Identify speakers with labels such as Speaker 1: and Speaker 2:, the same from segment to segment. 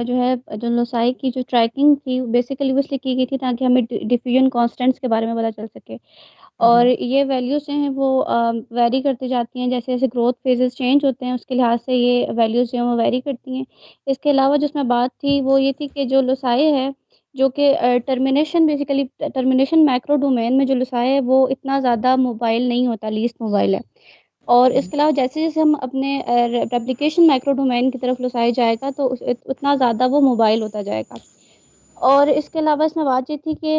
Speaker 1: जो है जो लोसाई की जो ट्रैकिंग थी बेसिकली वो इसलिए की गई थी ताकि हमें डिफ्यूजन कांस्टेंट्स के बारे में पता चल सके। और ये वैल्यूज़ जो हैं वो वैरी करती जाती हैं जैसे-जैसे ग्रोथ फेजेस चेंज होते हैं उसके लिहाज से ये वैल्यूज़ जो हैं वो वैरी करती हैं। इसके अलावा जिसमें बात थी वो ये थी कि जो लोसाई है जो कि termination basically termination macro domain में जो लोसाई है वो इतना ज़्यादा मोबाइल नहीं होता, लीस्ट मोबाइल है। और इसके अलावा जैसे-जैसे हम अपने रेप्लिकेशन माइक्रो डोमेन की तरफ लोसाई जाएगा तो उतना ज़्यादा वो मोबाइल होता जाएगा। और इसके अलावा इसमें बात ये थी कि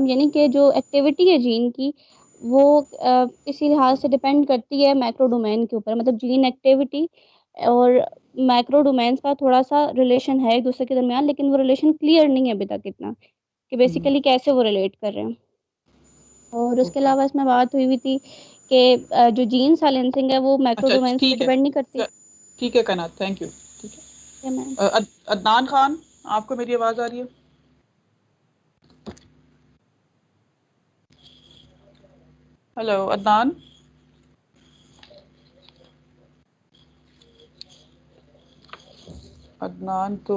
Speaker 1: यानी कि जो एक्टिविटी है जीन की वो किसी लिहाज से डिपेंड करती है मैक्रो डोमेन के ऊपर मतलब जीन एक्टिविटी और मैक्रो डोमेन्स का थोड़ा-सा रिलेशन है एक-दूसरे के दरमियान लेकिन वो रिलेशन क्लियर नहीं है अभी तक इतना, कि बेसिकली कैसे वो रिलेट कर रहे हैं। और उसके
Speaker 2: ओके,
Speaker 1: अलावा इसमें बात हुई हुई थी कि जो जीन साइलेंसिंग है वो मैक्रो
Speaker 2: अच्छा
Speaker 1: डोमेन्स पे
Speaker 2: ठीक है,
Speaker 1: डिपेंड नहीं करती।
Speaker 2: ठीक है कायनात, थैंक यू। ठीक है,
Speaker 1: है मैम।
Speaker 2: अदनान खान, आपको मेरी आवाज़ आ रही है? हेलो अदनान। अदनान तो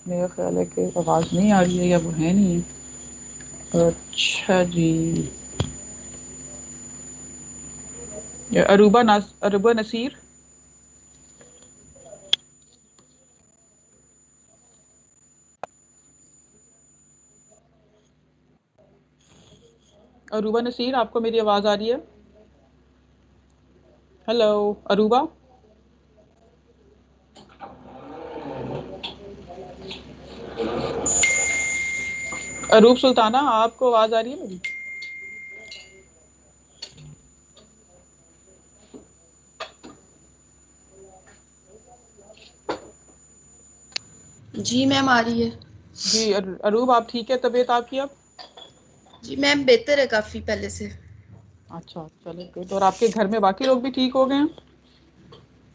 Speaker 2: मेरा ख्याल है कि आवाज़ नहीं आ रही है या वो है नहीं है। अच्छा जी, अरूबा नसीर। अरूबा नसीर, आपको मेरी आवाज़ आ रही है? Hello Aruba. अरूब सुल्ताना, आपको आवाज़ आ रही है मेरी?
Speaker 3: जी मैम आ रही है।
Speaker 2: जी अरूब, आप ठीक है? तबीयत आपकी अब?
Speaker 3: जी मैम बेहतर है काफ़ी पहले से।
Speaker 2: अच्छा चलो गुड। और आपके घर में बाकी लोग भी ठीक हो गए हैं?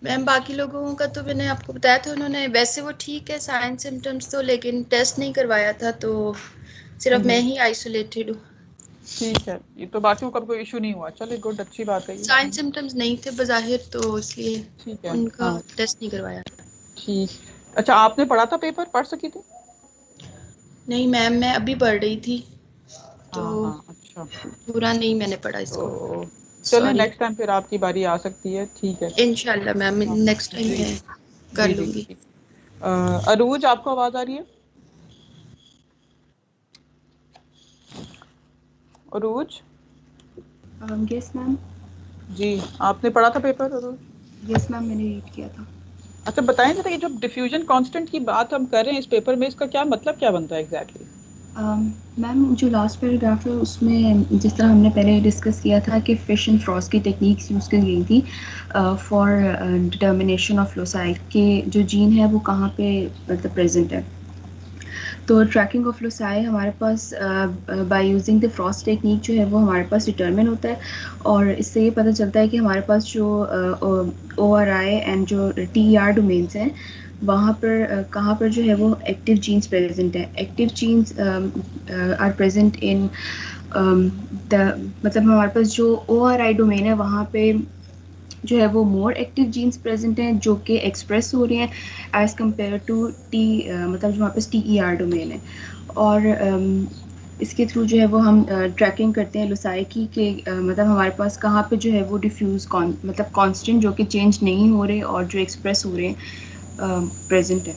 Speaker 3: मैम बाकी लोगों का तो मैंने आपको बताया था, उन्होंने वैसे वो ठीक है साइन सिम्टम्स तो, लेकिन टेस्ट नहीं करवाया था तो सिर्फ मैं ही आइसोलेटेड हूँ।
Speaker 2: ठीक है, ये तो बाकियों का कोई इशू नहीं हुआ। चलिए गुड, अच्छी बात है ये।
Speaker 3: साइन सिम्टम्स नहीं थे बज़ाहिर तो इसलिए
Speaker 2: ठीक है,
Speaker 3: उनका
Speaker 2: हाँ
Speaker 3: टेस्ट नहीं करवाया।
Speaker 2: ठीक। अच्छा, आपने पढ़ा था पेपर? पढ़ सकी थी?
Speaker 3: नहीं मैम मैं अभी पढ़ रही थी तो
Speaker 2: हाँ हाँ, अच्छा।
Speaker 3: पूरा नहीं मैंने पढ़ा इसको।
Speaker 2: तो चलिए
Speaker 3: सॉरी।
Speaker 2: नेक्स्ट टाइम फिर आपकी बारी आ सकती है, ठीक है।
Speaker 3: इंशाल्लाह मैम
Speaker 2: हाँ
Speaker 3: नेक्स्ट टाइम
Speaker 2: जी
Speaker 3: मैं कर
Speaker 2: जी जी
Speaker 3: लूँगी।
Speaker 2: जी। अरूज, आपको आवाज़ आ रही है? अरूज
Speaker 4: यस मैम।
Speaker 2: जी, आपने पढ़ा था पेपर अरूज?
Speaker 4: यस मैम मैंने रीड किया था।
Speaker 2: अच्छा बताएं जरा, ये जो डिफ्यूजन कांस्टेंट की बात हम कर रहे हैं इस पेपर में, इसका क्या मतलब क्या बनता है एग्जैक्टली?
Speaker 4: मैम जो लास्ट पैराग्राफ है उसमें जिस तरह हमने पहले डिस्कस किया था कि फिश एंड फ्रॉस्ट की टेक्निक्स यूज़ की गई थी फॉर डिटर्मिनेशन ऑफ लोसाई के जो जीन है वो कहाँ पे मतलब प्रेजेंट है। तो ट्रैकिंग ऑफ लोसाई हमारे पास by using the frost technique जो है वो हमारे पास डिटर्मिन होता है और इससे ये पता चलता है कि हमारे पास जो ORI एंड जो TER डोमेन्स हैं वहाँ पर कहाँ पर जो है वो एक्टिव जीन्स प्रेजेंट है। Active genes are present in मतलब हमारे पास जो ORI डोमेन है वहाँ पे जो है वो मोर एक्टिव जीन्स प्रेजेंट हैं जो कि एक्सप्रेस हो रहे हैं एज़ कम्पेयर टू मतलब जो हमारे पास TER डोमेन है। और इसके थ्रू जो है वो हम ट्रैकिंग करते हैं लोसाई की कि मतलब हमारे पास कहाँ पे जो है वो डिफ्यूज़ मतलब कांस्टेंट जो कि चेंज नहीं हो रहे और जो एक्सप्रेस हो रहे हैं प्रेजेंट है।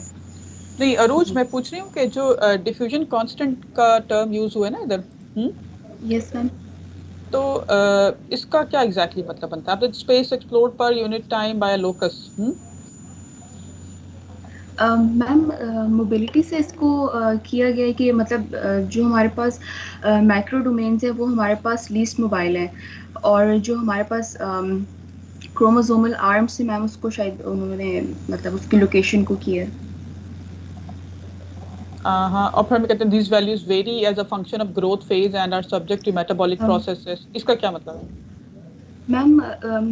Speaker 2: नहीं अरूज, मैं पूछ रही हूँ कि जो डिफ्यूजन कांस्टेंट का टर्म यूज हुआ है ना इधर,
Speaker 4: यस मैम।
Speaker 2: तो इसका क्या एग्जैक्टली मतलब बनता है? Space explored per unit time by locus.
Speaker 4: Ma'am mobility से इसको किया गया है कि मतलब जो हमारे पास माइक्रो डोमेन्स है वो हमारे पास लीस्ट मोबाइल है और जो हमारे पास क्रोमोसोमल आर्म से मैम उसको शायद उन्होंने मतलब उसकी लोकेशन को किया है।
Speaker 2: हाँ, और फिर हम कहते हैं these values vary as a function of growth phase and are subject to metabolic processes। इसका क्या मतलब है?
Speaker 4: मैम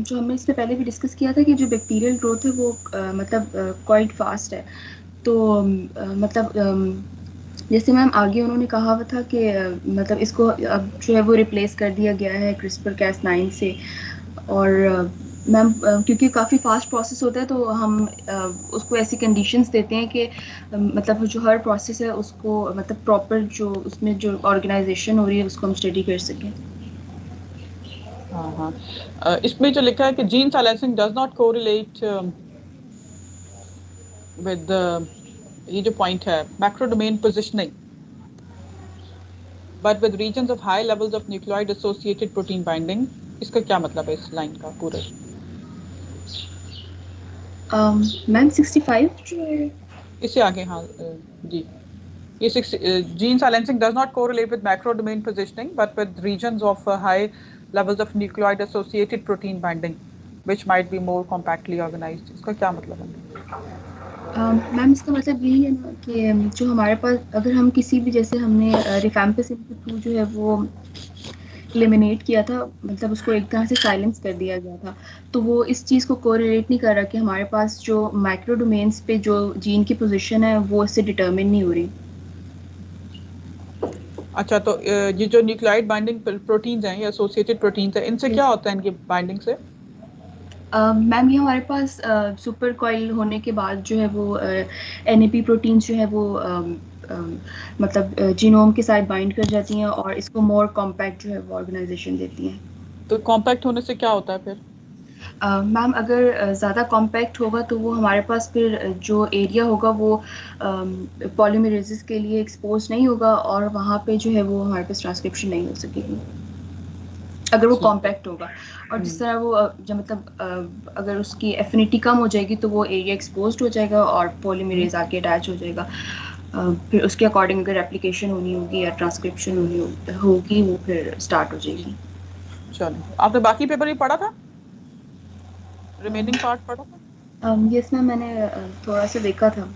Speaker 4: जो हमने इससे पहले भी डिस्कस किया था कि जो बैक्टीरियल ग्रोथ है वो मतलब क्वाइट फास्ट है तो मतलब जैसे मैम आगे उन्होंने कहा हुआ था कि मतलब इसको अब जो है वो रिप्लेस कर दिया गया है CRISPR-Cas9 से और मैम क्योंकि काफ़ी फास्ट प्रोसेस होता है तो हम उसको ऐसी कंडीशंस देते हैं कि मतलब जो हर प्रोसेस है उसको मतलब प्रॉपर जो उसमें जो ऑर्गेनाइजेशन हो रही है उसको हम स्टडी कर सकें।
Speaker 2: हाँ हाँ, इसमें जो लिखा है कि gene silencing does not correlate with ये जो पॉइंट है macro domain positioning but with regions of high levels of nucleoid associated protein binding, इसका क्या मतलब है इस लाइन का पूरे?
Speaker 4: मैम 65 जो है
Speaker 2: इससे आगे हाँ जी, ये gene silencing does not correlate with macro domain positioning but with regions of high levels of nucleoid associated protein binding which might be more compactly organized. इसका क्या मतलब है?
Speaker 4: मैम इसका मतलब यही है ना कि जो हमारे पास अगर हम किसी भी जैसे हमने रिफैम्पिसिन के थ्रू जो है वो एलिमिनेट किया था, मतलब उसको एक तरह से साइलेंस कर दिया गया था, तो वो इस चीज़ को कोरिलेट नहीं कर रहा कि हमारे पास जो माइक्रो डोमेन्स पे जो जीन की पोजीशन है वो इससे डिटरमिन नहीं हो रही।
Speaker 2: अच्छा, तो ये जो न्यूक्लियोइड बाइंडिंग प्रोटीन्स हैं या एसोसिएटेड प्रोटीन्स हैं, इनसे क्या होता है इनकी बाइंडिंग से?
Speaker 4: मैम ये हमारे पास सुपर कॉइल होने के बाद जो है वो NAP प्रोटीन्स जो है वो मतलब जीनोम के साथ बाइंड कर जाती हैं और इसको मोर कॉम्पैक्ट जो है वो ऑर्गेनाइजेशन देती हैं।
Speaker 2: तो कॉम्पैक्ट होने से क्या होता है फिर?
Speaker 4: मैम अगर ज़्यादा कॉम्पैक्ट होगा तो वो हमारे पास फिर जो एरिया होगा वो पॉलीमरेसिस के लिए एक्सपोज नहीं होगा और वहाँ पे जो है वो हमारे पास ट्रांसक्रिप्शन नहीं हो सकेगी अगर वो कॉम्पैक्ट होगा। और जिस तरह वो जब मतलब अगर उसकी एफिनिटी कम हो जाएगी तो वो एरिया एक्सपोज्ड हो जाएगा और पॉलीमरेज आके अटैच हो जाएगा। फिर उसके अकॉर्डिंग अगर एप्लीकेशन होनी होगी या ट्रांसक्रिप्शन होगी वो फिर स्टार्ट हो जाएगी।
Speaker 2: चलो, आपने बाकी पेपर भी पढ़ा था? रिमेनिंग पार्ट पढ़ा था?
Speaker 4: यस मैम, मैंने थोड़ा सा देखा था।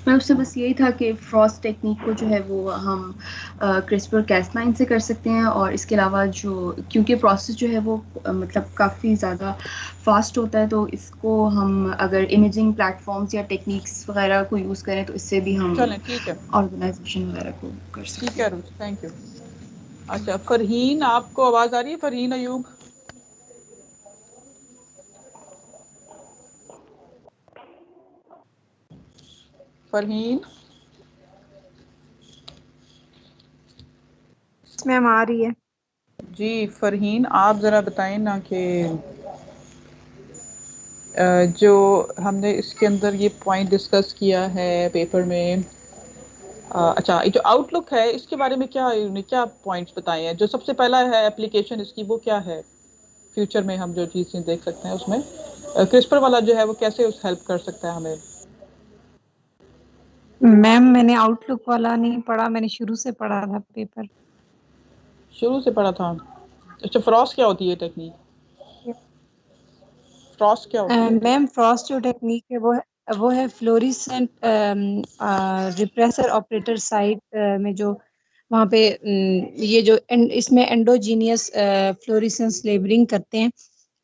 Speaker 4: मैं उससे बस यही था कि फ्रॉस्ट टेक्निक को जो है वो हम क्रिस्पर कैस9 से कर सकते हैं और इसके अलावा जो क्योंकि प्रोसेस जो है वो मतलब काफ़ी ज़्यादा फास्ट होता है तो इसको हम अगर इमेजिंग प्लेटफॉर्म्स या टेक्निक्स वगैरह को यूज़ करें तो इससे भी हम ऑर्गेनाइजेशन वगैरह को कर सकते हैं।
Speaker 2: ठीक है रुच, थैंक यू। अच्छा फरहीन, आपको आवाज़ आ रही है? फरहीन अयूब, फरहीन?
Speaker 5: मैम आ रही है
Speaker 2: जी फरहीन, आप ज़रा बताएं ना कि जो हमने इसके अंदर ये पॉइंट डिस्कस किया है पेपर में, अच्छा ये जो आउटलुक है इसके बारे में क्या पॉइंट्स बताए हैं? जो सबसे पहला है एप्लीकेशन इसकी, वो क्या है? फ्यूचर में हम जो चीज़ें देख सकते हैं उसमें क्रिस्पर वाला जो है वो कैसे उस हेल्प कर सकता है हमें?
Speaker 5: मैम मैंने आउटलुक वाला नहीं पढ़ा, मैंने शुरू से पढ़ा था पेपर।
Speaker 2: शुरू से पढ़ा था? अच्छा, फ्रॉस्ट क्या होती है टेक्निक? फ्रॉस्ट क्या होती है?
Speaker 5: मैम फ्रॉस्ट जो टेक्निक है वो है फ्लोरिसेंट रिप्रेसर ऑपरेटर साइट में जो वहाँ पे ये जो इसमें एंडोजीनियस फ्लोरिसेंस लेबलिंग करते हैं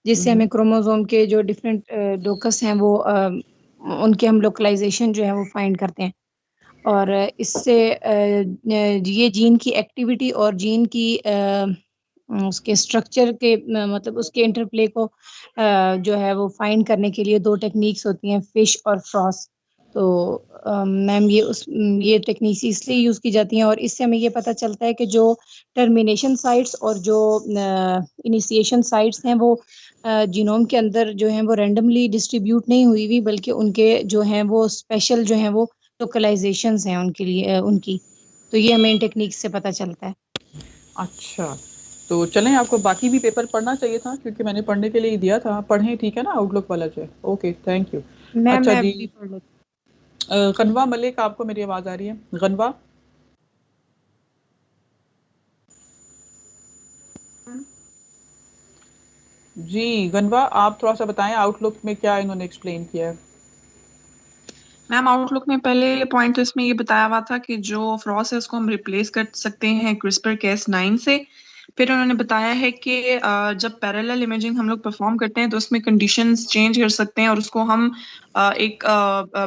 Speaker 5: जिससे हमें क्रोमोसोम के जो डिफरेंट लोकस हैं वो उनके हम लोकलाइजेशन जो है वो फाइंड करते हैं और इससे ये जीन की एक्टिविटी और जीन की उसके स्ट्रक्चर के मतलब उसके इंटरप्ले को जो है वो फाइंड करने के लिए दो टेक्निक्स होती हैं, फिश और फ्रॉस्ट। तो मैम ये टेक्निक्स इसलिए यूज़ की जाती हैं और इससे हमें ये पता चलता है कि जो टर्मिनेशन साइट्स और जो इनिशिएशन साइट्स हैं वो जीनोम के अंदर जो हैं वो रैंडमली डिस्ट्रीब्यूट नहीं हुई हुई बल्कि उनके जो हैं वो स्पेशल जो हैं वो लोकलाइजेशंस हैं उनके लिए उनकी। तो ये हमें इन टेक्निक से पता चलता है।
Speaker 2: अच्छा, तो चलें, आपको बाकी भी पेपर पढ़ना चाहिए था क्योंकि मैंने पढ़ने के लिए ही दिया था। पढ़ें, ठीक है ना, आउटलुक वाला जो है। Okay, thank you. अच्छा जी, गनवा मलिक, आपको मेरी आवाज़ आ रही है? गनवा जी, गनवा आप थोड़ा सा बताएं आउटलुक में क्या इन्होंने एक्सप्लेन किया है?
Speaker 6: मैम आउटलुक में पहले पॉइंट तो इसमें ये बताया हुआ था कि जो फ्रॉस्ट है उसको हम रिप्लेस कर सकते हैं क्रिस्पर कैस9 से। फिर उन्होंने बताया है कि जब पैरेलल इमेजिंग हम लोग परफॉर्म करते हैं तो उसमें कंडीशंस चेंज कर सकते हैं और उसको हम एक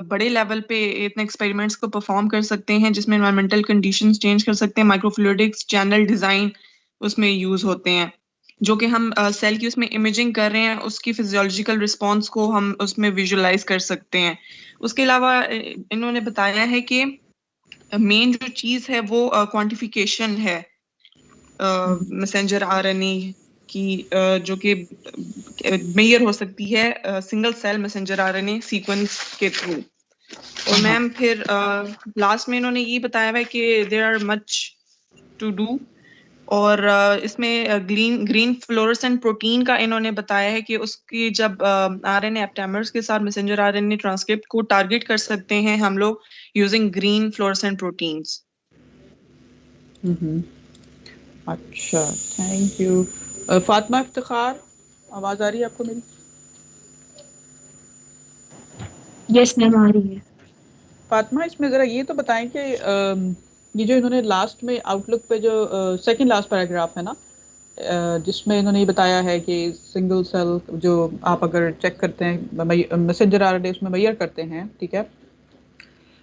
Speaker 6: बड़े लेवल पे इतने एक्सपेरिमेंट्स को परफॉर्म कर सकते हैं जिसमें एनवायरमेंटल कंडीशंस चेंज कर सकते हैं, माइक्रोफ्लूइडिक्स, चैनल डिजाइन उसमें यूज होते हैं। जो कि हम सेल की उसमें इमेजिंग कर रहे हैं, उसकी फिजियोलॉजिकल रिस्पॉन्स को हम उसमें विजुलाइज कर सकते हैं। उसके अलावा इन्होंने बताया है कि मेन जो चीज़ है वो क्वांटिफिकेशन है मैसेंजर आरएनए की, जो कि मेजर हो सकती है single cell messenger RNA sequence के थ्रू। और मैम फिर लास्ट में इन्होंने ये बताया है कि there are much to do, और इसमें ग्रीन फ्लोरोसेंट प्रोटीन का इन्होंने बताया है कि उसकी जब आरएनए एप्टेमर्स के साथ मैसेंजर आरएनए ट्रांसक्रिप्ट को टारगेट कर सकते हैं हम लोग यूजिंग ग्रीन फ्लोरोसेंट प्रोटीन्स।
Speaker 2: अच्छा, थैंक यू। फातिमा इफ्तिखार, आवाज आ रही है आपको मेरी?
Speaker 4: यस मैम, आ रही है।
Speaker 2: फातिमा, इसमें जरा ये तो बताएं कि ये जो इन्होंने लास्ट में आउटलुक पे जो सेकंड लास्ट पैराग्राफ है ना, जिसमें इन्होंने ये बताया है कि सिंगल सेल जो आप अगर चेक करते हैं मैसेंजर आरएनए उसमें मेजर करते हैं, ठीक है?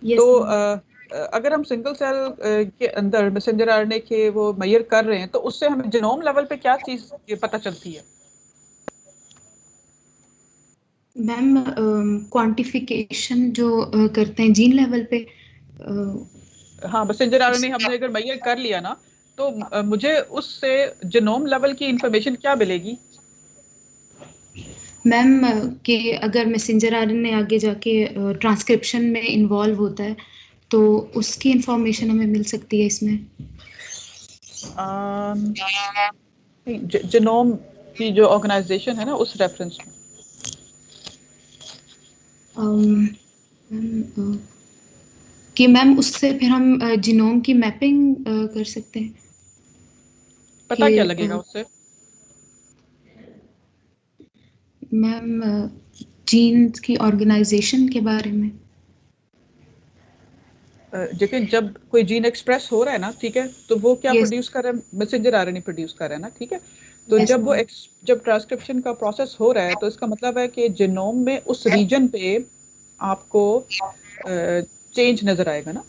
Speaker 2: तो अगर हम सिंगल सेल के अंदर मैसेंजर आरएनए के वो मेजर कर रहे हैं तो उससे हमें जीनोम लेवल पे क्या चीज पता चलती है?
Speaker 4: मैम क्वांटिफिकेशन जो करते हैं जीन लेवल पे।
Speaker 2: हाँ, मैसेंजर आरएनए हमने अगर मेजर कर लिया ना, तो मुझे उससे जीनोम लेवल की इंफॉर्मेशन क्या मिलेगी?
Speaker 4: मैम कि अगर मैसेंजर आरएनए आगे जाके ट्रांसक्रिप्शन में इन्वॉल्व होता है तो उसकी इंफॉर्मेशन हमें मिल सकती है इसमें।
Speaker 2: जीनोम की जो ऑर्गेनाइजेशन है ना, उस रेफरेंस में।
Speaker 4: कि मैम उससे फिर हम जीनोम की मैपिंग कर सकते हैं।
Speaker 2: पता क्या लगेगा उससे?
Speaker 4: मैम जीन्स की ऑर्गेनाइजेशन के बारे में।
Speaker 2: देखिए, जब कोई जीन एक्सप्रेस हो रहा है ना, ठीक है, तो वो क्या प्रोड्यूस कर रहा है? मैसेंजर आरएनए प्रोड्यूस कर रहा है ना, ठीक है? तो जब ट्रांसक्रिप्शन का प्रोसेस हो रहा है तो इसका मतलब है कि जीनोम में उस रीजन पे आपको चेंज नजर आएगा ना,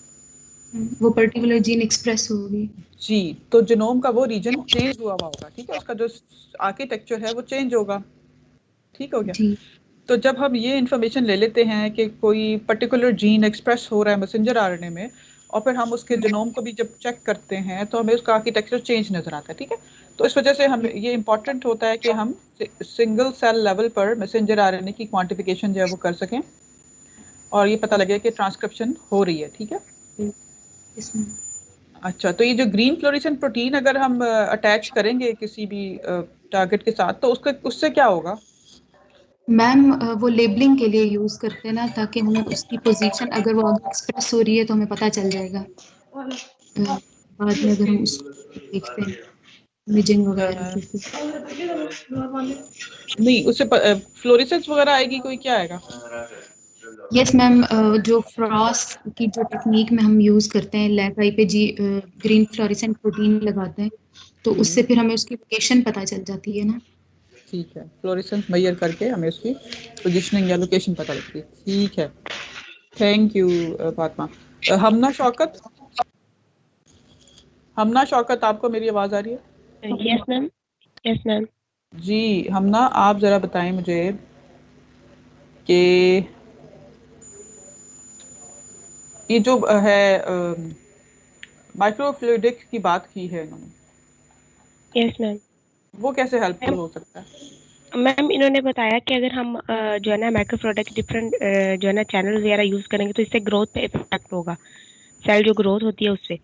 Speaker 4: वो पर्टिकुलर जीन एक्सप्रेस होगी
Speaker 2: जी। तो जीनोम का वो रीजन चेंज हुआ होगा, ठीक है? उसका जो आर्किटेक्चर है वो चेंज होगा, ठीक हो गया?
Speaker 4: जी।
Speaker 2: तो जब हम ये इन्फॉर्मेशन ले लेते हैं कि कोई पर्टिकुलर जीन एक्सप्रेस हो रहा है मैसेंजर आरएनए में, और फिर हम उसके जीनोम को भी जब चेक करते हैं तो हमें उसका आर्किटेक्चर चेंज नजर आता है, ठीक है? तो इस वजह से हम ये इम्पोर्टेंट होता है कि हम सिंगल सेल लेवल पर मैसेंजर आरएनए की क्वांटिफिकेशन जो है वो कर सकें और ये पता लगे कि ट्रांसक्रिप्शन हो रही है, ठीक है? अच्छा, तो ये जो ग्रीन फ्लोरेसेंट प्रोटीन अगर हम अटैच करेंगे किसी भी टारगेट के साथ तो उससे क्या होगा?
Speaker 4: मैम वो लेबलिंग के लिए यूज करते हैं ना, ताकि हमें उसकी पोजीशन अगर वो एक्सप्रेस हो रही है तो हमें पता चल जाएगा बाद में अगर हम उसको देखते हैं इमेजिंग वगैरह के।
Speaker 2: नहीं, उससे फ्लोरेसेंस वगैरह आएगी कोई, क्या आएगा?
Speaker 4: यस मैम, जो फ्रॉस की जो टेक्निक में हम यूज करते हैं, लैकाई पे ग्रीन फ्लोरेसेंट प्रोटीन लगाते हैं तो उससे फिर हमें उसकी लोकेशन पता चल जाती है ना।
Speaker 2: ठीक है, फ्लोरेसेंस मेजर करके हमें उसकी पोजीशनिंग या लोकेशन पता लगती है, ठीक है। Thank you Fatima. हमना शौकत, आपको मेरी आवाज आ रही है?
Speaker 7: Yes ma'am, yes ma'am.
Speaker 2: जी हमना, आप जरा बताएं मुझे कि ये जो है माइक्रोफ्लूइडिक की बात की है इन्होंने।
Speaker 7: Yes ma'am.
Speaker 2: वो कैसे हेल्पफुल हो सकता है?
Speaker 7: मैम इन्होंने बताया कि अगर हम जो है ना माइक्रो प्रोडक्ट डिफरेंट जो है ना चैनल वगैरह यूज करेंगे तो इससे ग्रोथ पे इफेक्ट होगा, सेल जो ग्रोथ होती है उससे,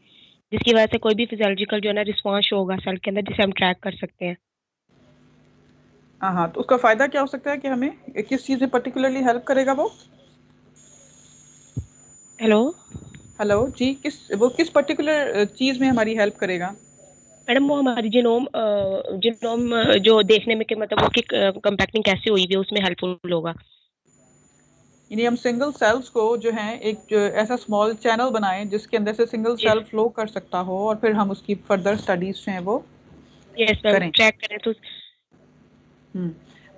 Speaker 7: जिसकी वजह से कोई भी फिजियोलॉजिकल जो है ना रिस्पॉन्स होगा सेल के अंदर जिसे हम ट्रैक कर सकते हैं।
Speaker 2: हाँ, तो उसका फायदा क्या हो सकता है कि हमें किस चीज में पर्टिकुलरली हेल्प करेगा वो? हेलो जी, किस पर्टिकुलर चीज में हमारी हेल्प करेगा?
Speaker 7: मैडम वो हमारी जीनोम जो देखने में कि मतलब उसकी कंपैक्टिंग कैसे हुई है उसमें हेल्पफुल होगा।
Speaker 2: यानी हम सिंगल सेल्स को जो है एक ऐसा स्मॉल चैनल बनाएं जिसके अंदर से सिंगल सेल फ्लो कर सकता हो और फिर हम उसकी फर्दर स्टडीज जो हैं वो करें,
Speaker 7: ट्रैक करें तो।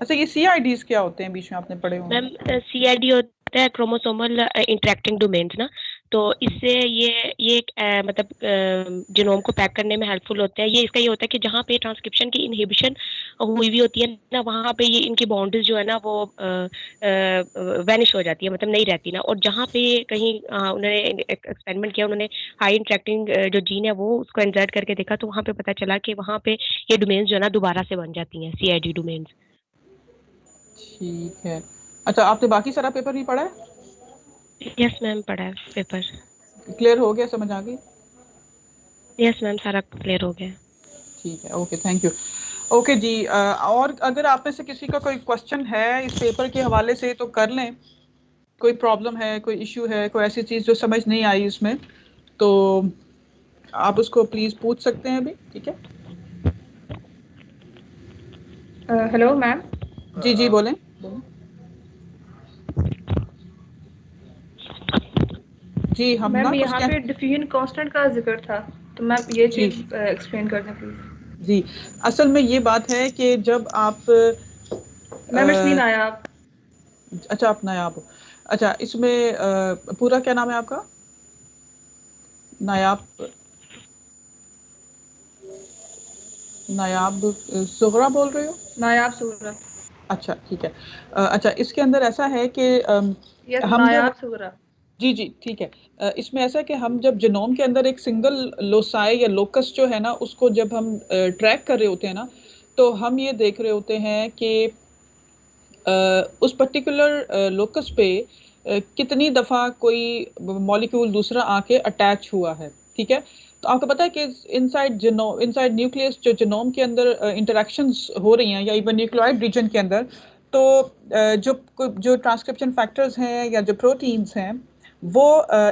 Speaker 2: अच्छा, ये CIDs क्या होते हैं, बीच में आपने पढ़े होंगे?
Speaker 7: मैम CID होता है क्रोमोसोमल इंटरेक्टिंग डोमेन्स ना, तो इससे ये एक मतलब जीनोम को पैक करने में हेल्पफुल होते हैं। ये इसका ये होता है कि जहाँ पे ट्रांसक्रिप्शन की इनहिबिशन हुई हुई होती है ना, वहाँ पे ये इनकी बाउंड्रीज जो है ना वो वैनिश हो जाती है, मतलब नहीं रहती ना। और जहाँ पे कहीं उन्होंने एक्सपेरिमेंट किया, उन्होंने हाई इंटरेक्टिंग जो जीन है वो उसको इंसर्ट करके देखा, तो वहाँ पे पता चला कि वहाँ पे ये डोमेन्स जो है ना दोबारा से बन जाती हैं, CID डोमेन्स।
Speaker 2: ठीक है। अच्छा, आपने बाकी सारा पेपर भी पढ़ा है?
Speaker 7: यस मैम, पढ़ा है पेपर।
Speaker 2: क्लियर हो गया, समझ आ गई?
Speaker 7: यस मैम, सारा क्लियर हो गया।
Speaker 2: ठीक है, ओके, थैंक यू। ओके जी, और अगर आप में से किसी का कोई क्वेश्चन है इस पेपर के हवाले से तो कर लें। कोई प्रॉब्लम है, कोई इश्यू है, कोई ऐसी चीज़ जो समझ नहीं आई इसमें, तो आप उसको प्लीज़ पूछ सकते हैं अभी, ठीक है?
Speaker 8: Hello ma'am.
Speaker 2: जी जी, बोलें। जी, हम ना
Speaker 8: मैम
Speaker 2: कुछ
Speaker 8: यहाँ पे डिफ्यूजन कांस्टेंट का जिक्र था, तो मैम ये
Speaker 2: जी
Speaker 8: चीज़ एक्सप्लेन कर दें प्लीज।
Speaker 2: जी, असल में ये बात है कि जब आप
Speaker 8: मैम इट्स मीन आया आप।
Speaker 2: अच्छा, आप नायाब हो। अच्छा, इसमें पूरा क्या नाम है आपका? नायाब नायाब सुगरा बोल रहे हो?
Speaker 8: नायाब सुगरा।
Speaker 2: अच्छा, ठीक है। अच्छा, इसके अंदर ऐसा है कि
Speaker 8: यस,
Speaker 2: हम
Speaker 8: नायाब सुगरा।
Speaker 2: जी जी, ठीक है। इसमें ऐसा है कि हम जब जीनोम के अंदर एक सिंगल लोसाई या लोकस जो है ना, उसको जब हम ट्रैक कर रहे होते हैं ना, तो हम ये देख रहे होते हैं कि उस पर्टिकुलर लोकस पे कितनी दफ़ा कोई मॉलिक्यूल दूसरा आके अटैच हुआ है, ठीक है? तो आपको पता है कि इनसाइड न्यूक्लियस जो जीनोम के अंदर इंटरेक्शंस हो रही हैं, या इवन न्यूक्लियोइड रीजन के अंदर, तो जो ट्रांसक्रिप्शन फैक्टर्स हैं या जो प्रोटीन्स हैं, वो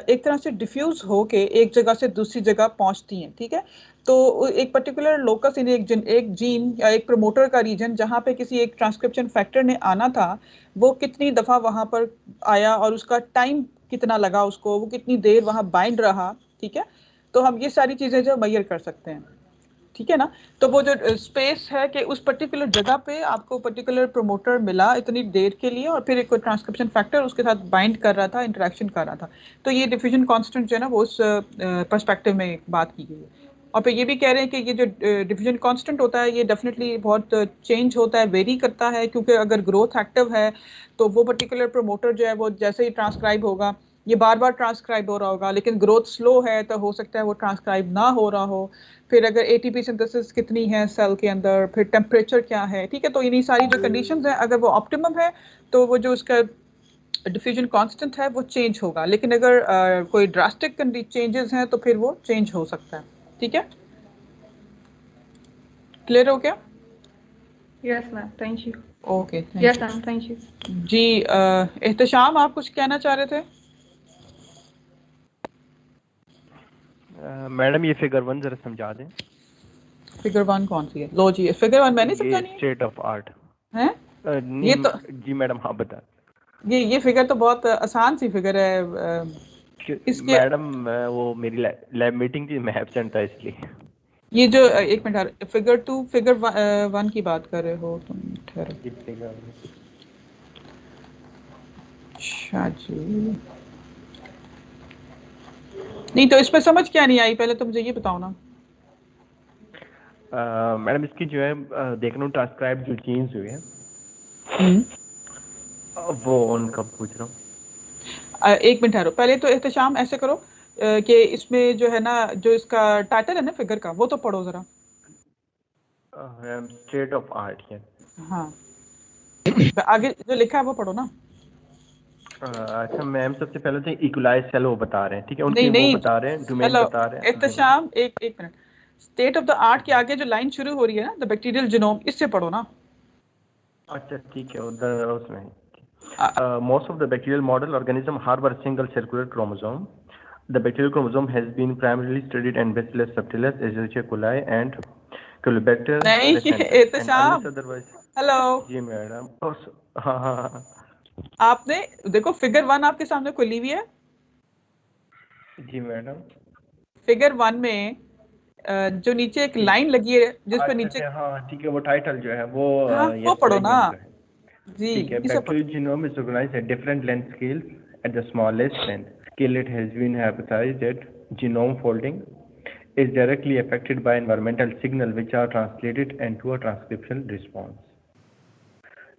Speaker 2: एक तरह से डिफ्यूज होके एक जगह से दूसरी जगह पहुंचती हैं, ठीक है? तो एक पर्टिकुलर लोकस इन एक जीन या एक प्रमोटर का रीजन जहाँ पे किसी एक ट्रांसक्रिप्शन फैक्टर ने आना था, वो कितनी दफ़ा वहाँ पर आया और उसका टाइम कितना लगा उसको, वो कितनी देर वहाँ बाइंड रहा, ठीक है? तो हम ये सारी चीज़ें जो मेजर कर सकते हैं, ठीक है ना? तो वो जो स्पेस है कि उस पर्टिकुलर जगह पे आपको पर्टिकुलर प्रमोटर मिला इतनी देर के लिए, और फिर एक ट्रांसक्रिप्शन फैक्टर उसके साथ बाइंड कर रहा था, इंटरेक्शन कर रहा था। तो ये डिफ्यूजन कांस्टेंट जो है ना, वो उस पर्सपेक्टिव में बात की गई है। और फिर ये भी कह रहे हैं कि ये जो डिफ्यूजन कांस्टेंट होता है, ये डेफिनेटली बहुत चेंज होता है, वेरी करता है, क्योंकि अगर ग्रोथ एक्टिव है तो वो पर्टिकुलर प्रमोटर जो है वो जैसे ही ट्रांसक्राइब होगा, ये बार बार ट्रांसक्राइब हो रहा होगा, लेकिन ग्रोथ स्लो है तो हो सकता है वो ट्रांसक्राइब ना हो रहा हो। फिर अगर एटीपी सिंथेसिस कितनी है सेल के अंदर, फिर टेम्परेचर क्या है, ठीक है? तो इन्हीं सारी जो कंडीशंस हैं, अगर वो ऑप्टिमम है तो वो जो उसका डिफ्यूजन कांस्टेंट है वो चेंज होगा, लेकिन अगर कोई ड्रास्टिक चेंजेस हैं तो फिर वो चेंज हो सकता है, ठीक है? क्लियर हो गया?
Speaker 8: Yes ma'am, thank you.
Speaker 2: Okay,
Speaker 8: yes ma'am, thank you.
Speaker 2: जी, एहतशाम आप कुछ कहना चाह रहे थे?
Speaker 9: मैडम ये फिगर 1 जरा समझा दें।
Speaker 2: फिगर 1 कौन सी है? लो जी, फिगर 1 मैंने समझानी है।
Speaker 9: स्टेट ऑफ आर्ट
Speaker 2: है ये तो
Speaker 9: जी मैडम, हाँ बता।
Speaker 2: ये फिगर तो बहुत आसान सी फिगर है। इसके
Speaker 9: मैडम वो मेरी लैब मीटिंग थी, मैं एब्सेंट था इसलिए।
Speaker 2: ये जो एक मिनट, फिगर 2 फिगर 1 की बात कर रहे हो तुम? ठहरो। अच्छा जी, नहीं तो इसमें समझ क्या नहीं आई, पहले तो मुझे ये बताओ ना।
Speaker 9: मैडम इसकी जो है देख रहा हूँ ट्रांसक्राइब जो जीन्स हुए हैं, वो उनका पूछ रहा हूँ।
Speaker 2: एक मिनट ठहरो, पहले तो एहतशाम ऐसे करो कि इसमें जो है ना, जो इसका टाइटल है ना फिगर का, वो तो पढ़ो जरा।
Speaker 9: स्टेट ऑफ आर्ट है।
Speaker 2: हाँ, आगे जो लिखा है वो पढ़ो ना।
Speaker 9: अच्छा मैम, सबसे पहले तो इक्वलाइज सेल वो बता रहे हैं, ठीक है? उनके
Speaker 2: नहीं,
Speaker 9: वो बता रहे हैं, डोमेन बता रहे हैं।
Speaker 2: एहतशाम एक minute, state of the art के आगे जो लाइन शुरू हो रही है ना, द बैक्टीरियल जीनोम, इससे पढ़ो ना।
Speaker 9: अच्छा ठीक है, उधर उसमें most of the bacterial model organism harbor a single circular chromosome. The bacterial chromosome has been primarily studied in Bacillus subtilis, Escherichia coli, and Caulibacter
Speaker 2: Ehtesham, hello
Speaker 9: ji madam. हाँ,
Speaker 2: आपने देखो फिगर 1 आपके सामने खुली हुई है।
Speaker 9: जी मैडम।
Speaker 2: फिगर 1 में जो नीचे एक लाइन लगी है जिस पर नीचे,
Speaker 9: हाँ ठीक है, वो टाइटल जो है वो
Speaker 2: वो पढ़ो ना जी।
Speaker 9: ठीक है, bacterial genome is organized at different length scales at the smallest length. scale it has been hypothesized that genome folding is directly affected by environmental signal which are translated into a transcription response.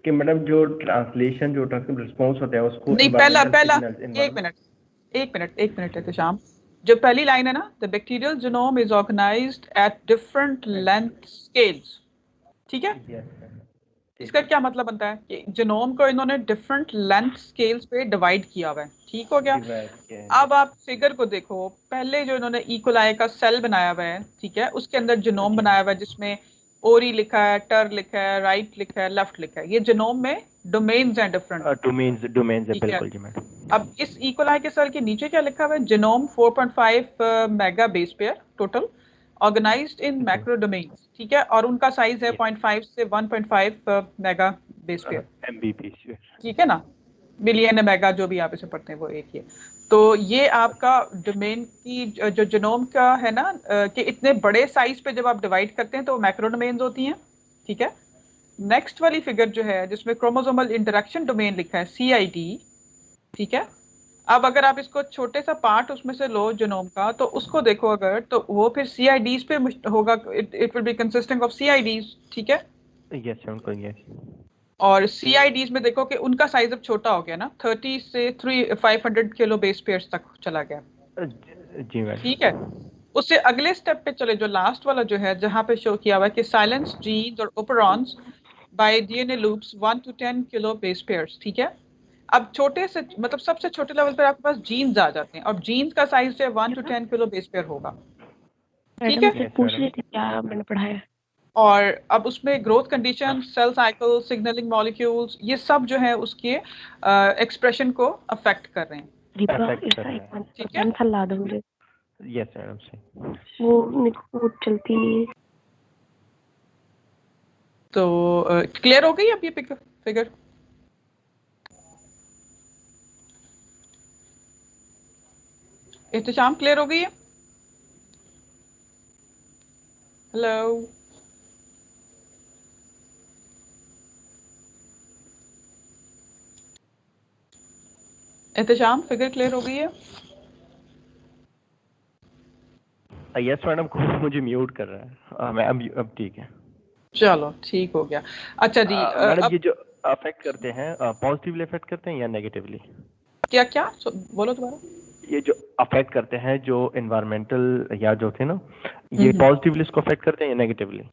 Speaker 9: कि madam जो translation जो transcription response होता है उसको
Speaker 2: नहीं, पहला एक minute Ehtesham, जो पहली लाइन है ना, the bacterial genome is organised at different length scales, ठीक है? इसका क्या मतलब बनता है कि जीनोम को इन्होंने डिफरेंट लेंथ स्केल्स पे डिवाइड किया हुआ है, ठीक हो गया? अब आप फिगर को देखो, पहले जो इन्होंने इकोलाई का सेल बनाया हुआ है, ठीक है, उसके अंदर जीनोम बनाया हुआ है जिसमें ओरी लिखा है, टर लिखा है, राइट लिखा है, लेफ्ट लिखा है। ये जीनोम में डोमेन्स हैं डिफरेंट,
Speaker 9: डोमेन्स है, बिल्कुल जी मैडम।
Speaker 2: अब इस इकोलाई के सेल के नीचे क्या लिखा हुआ है? Genome 4.5 mega base pair total, organised in macro domains, ठीक है, और उनका साइज है 0.5 से 1.5 मेगा बेस पेयर,
Speaker 9: एमबीपी,
Speaker 2: ठीक है ना, मिलियन मेगा जो भी आप इसे पढ़ते हैं वो एक ही है। तो ये आपका डोमेन की जो जीनोम का है ना, कि इतने बड़े साइज पे जब आप डिवाइड करते हैं तो मैक्रो डोमेन्स होती हैं, ठीक है। नेक्स्ट वाली फिगर जो है जिसमें क्रोमोसोमल इंटरेक्शन डोमेन लिखा है CID, ठीक है। अब अगर आप इसको छोटे सा पार्ट उसमें से लो जीनोम का, तो उसको देखो अगर, तो वो फिर CIDs पे होगा, it will be consisting of CIDs, ठीक है।
Speaker 9: यस।
Speaker 2: और CIDs में देखो कि उनका साइज अब छोटा हो गया ना, 30 से 500 किलो बेस पेयर्स तक चला गया,
Speaker 9: जी मैडम,
Speaker 2: ठीक है। उससे अगले स्टेप पे चले, जो लास्ट वाला जो है जहां पे शो किया हुआ है कि साइलेंस जीन्स और operons by DNA loops 1 to 10 kilo base pairs, ठीक है। अब छोटे से मतलब सबसे छोटे लेवल पर आपके पास जीन्स आ जाते हैं, और जीन्स का साइज जो है 1 to 10 किलो बेस पेयर होगा, ठीक है।
Speaker 7: पूछ रही थी क्या मैंने पढ़ाया।
Speaker 2: और अब उसमें growth condition, cell cycle, signalling molecules, ये सब जो है उसके एक्सप्रेशन को अफेक्ट कर रहे हैं, ठीक है।
Speaker 7: ला दो मुझे।
Speaker 9: यस मैडम,
Speaker 7: वो चलती नहीं है।
Speaker 2: तो क्लियर हो गई अब ये फिगर? एहतशाम क्लियर हो गई है? हेलो, एहतशाम फिगर क्लियर हो गई है?
Speaker 9: यस मैडम, को मुझे म्यूट कर रहा है। मैं अब ठीक है,
Speaker 2: चलो ठीक हो गया। अच्छा जी,
Speaker 9: मैडम ये जो अफेक्ट करते हैं पॉजिटिवली अफेक्ट करते हैं या नेगेटिवली?
Speaker 2: क्या बोलो दोबारा।
Speaker 9: ये जो अफेक्ट करते हैं जो एनवायरमेंटल या जो थे ना, ये पॉजिटिवली इसको अफेक्ट करते हैं या नेगेटिवली?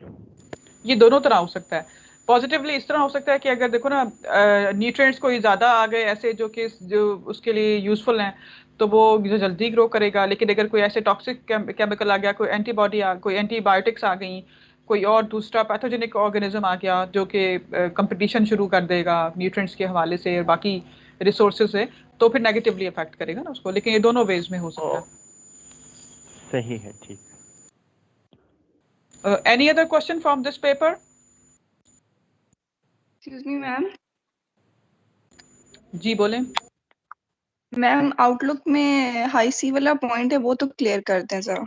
Speaker 2: ये दोनों तरह हो सकता है। पॉजिटिवली इस तरह हो सकता है कि अगर देखो ना न्यूट्रिएंट्स कोई ज्यादा आ गए ऐसे जो उसके लिए यूजफुल हैं, तो वो जो जल्दी ग्रो करेगा। लेकिन अगर कोई ऐसे टॉक्सिक केमिकल आ गया, कोई कोई एंटीबायोटिक्स आ गई, कोई और दूसरा पैथोजेनिक ऑर्गेनिज्म आ गया जो कि कंपटीशन शुरू कर देगा न्यूट्रिएंट्स के हवाले से और बाकी रिसोर्सेज से, तो फिर नेगेटिवली अफेक्ट करेगा ना उसको। लेकिन ये दोनों वेज में हो सकता है।
Speaker 9: सही है, ठीक।
Speaker 2: Any other question from this paper?
Speaker 10: Excuse me ma'am.
Speaker 2: जी बोलें।
Speaker 10: मैम आउटलुक में हाई सी वाला पॉइंट है वो तो क्लियर कर दें जरा।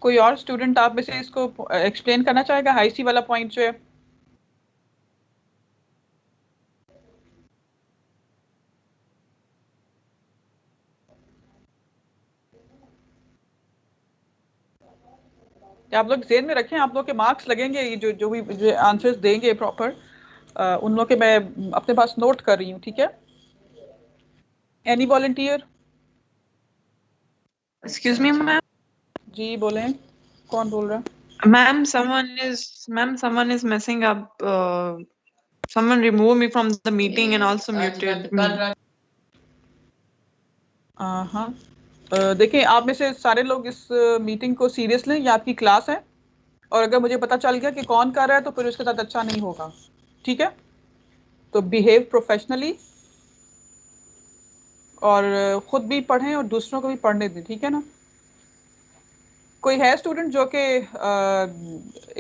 Speaker 2: कोई और स्टूडेंट आप में से इसको एक्सप्लेन करना चाहेगा, हाई सी वाला पॉइंट जो है? आप लोग ज़हन में रखें, आप लोग के मार्क्स लगेंगे, जो भी जो आंसर्स देंगे प्रॉपर, उन लोग के मैं अपने पास नोट कर रही हूँ, ठीक है। Any volunteer?
Speaker 6: Excuse me ma'am.
Speaker 2: जी बोलें, कौन बोल रहा है?
Speaker 6: Ma'am, someone is messing up. Someone removed me from the meeting and also muted me.
Speaker 2: हाँ, देखिए आप में से सारे लोग इस मीटिंग को सीरियस लें, ये आपकी क्लास है, और अगर मुझे पता चल गया कि कौन कर रहा है तो फिर उसके साथ अच्छा नहीं होगा, ठीक है। तो बिहेव प्रोफेशनली, और खुद भी पढ़ें और दूसरों को भी पढ़ने दें, ठीक है ना। कोई है स्टूडेंट जो कि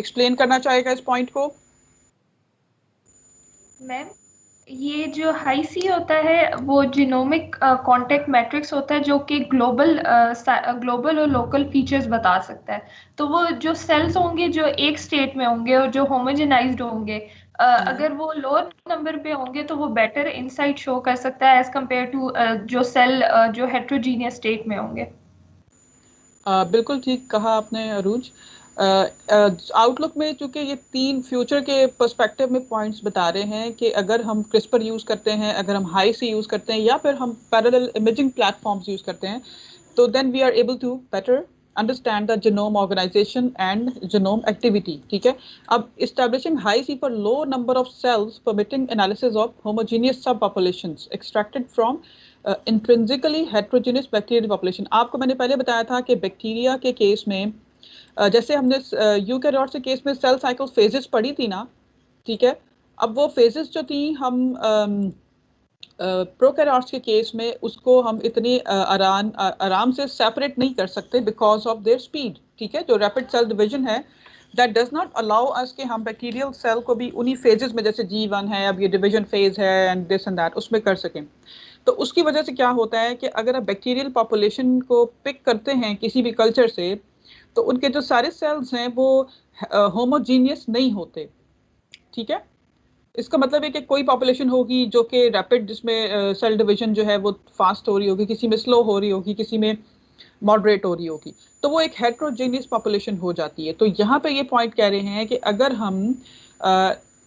Speaker 2: एक्सप्लेन करना चाहेगा इस पॉइंट को?
Speaker 3: मैम
Speaker 8: ये जो हाई सी होता है वो जीनोमिक कॉन्टेक्ट मैट्रिक्स होता है जो कि ग्लोबल और लोकल फीचर्स बता सकता है। तो वो जो सेल्स होंगे जो एक स्टेट में होंगे और जो होमोजेनाइज्ड होंगे, अगर वो लोअर नंबर पे होंगे तो वो बेटर इनसाइट शो कर सकता है एज कम्पेयर टू जो सेल जो हेट्रोजीनियस स्टेट में होंगे।
Speaker 2: बिल्कुल ठीक कहा आपने अरूज। आउटलुक में चूंकि ये 3 फ्यूचर के पर्सपेक्टिव में पॉइंट्स बता रहे हैं कि अगर हम क्रिस्पर यूज करते हैं, अगर हम हाई सी यूज करते हैं या फिर हम पैरेलल इमेजिंग प्लेटफॉर्म्स यूज करते हैं, तो then we are able to better understand the genome organisation and genome activity. ठीक है, अब establishing Hi C for low number of cells permitting analysis of homogeneous subpopulations extracted from intrinsically heterogeneous bacterial population. आपको मैंने पहले बताया था कि bacteria के केस में जैसे हमने यूकैरियोट्स के केस में सेल साइकिल फेजेस पढ़ी थी ना, ठीक है, अब वो फेजेस जो थी हम प्रोकैरियोट्स के केस में उसको हम इतनी आराम से सेपरेट नहीं कर सकते बिकॉज ऑफ देयर स्पीड। ठीक है, जो रैपिड सेल डिवीजन है that does not allow us कि हम बैक्टीरियल सेल को भी उन्हीं फेजेस में, जैसे G1 है, अब ये डिवीजन फेज है एंड दिस एंड दैट, उसमें कर सकें। तो उसकी वजह से क्या होता है कि अगर आप बैक्टीरियल पॉपुलेशन को पिक करते हैं किसी भी कल्चर से, तो उनके जो सारे सेल्स हैं वो होमोजीनियस नहीं होते। ठीक है, इसका मतलब है कि कोई पॉपुलेशन होगी जो कि रैपिड, जिसमें सेल डिवीजन जो है वो फास्ट हो रही होगी, किसी में स्लो हो रही होगी, किसी में मॉडरेट हो रही होगी, तो वो एक हेट्रोजेनियस पॉपुलेशन हो जाती है। तो यहाँ पे ये पॉइंट कह रहे हैं कि अगर हम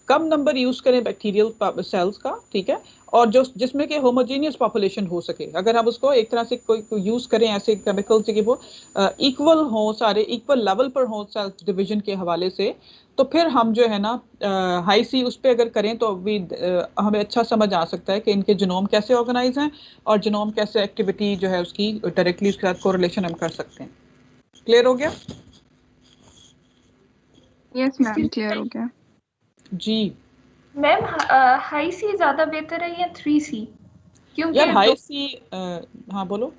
Speaker 2: कम नंबर यूज करें बैक्टीरियल सेल्स का, ठीक है, और जो जिसमें कि होमोजेनियस पॉपुलेशन हो सके, अगर हम उसको एक तरह से कोई यूज करें ऐसे केमिकल से कि वो इक्वल हो, सारे इक्वल लेवल पर हो सेल डिवीजन के हवाले से, तो फिर हम जो है ना हाई सी उस पर अगर करें तो भी हमें अच्छा समझ आ सकता है कि इनके जीनोम कैसे ऑर्गेनाइज हैं और जीनोम कैसे एक्टिविटी जो है उसकी डायरेक्टली उसके साथ कोरिलेशन हम कर सकते हैं। क्लियर हो गया?
Speaker 10: यस मैम, क्लियर हो गया
Speaker 2: जी।
Speaker 8: मैम हाई सी ज्यादा बेहतर है या 3C? क्योंकि
Speaker 2: यार हाई सी, हाँ बोलो।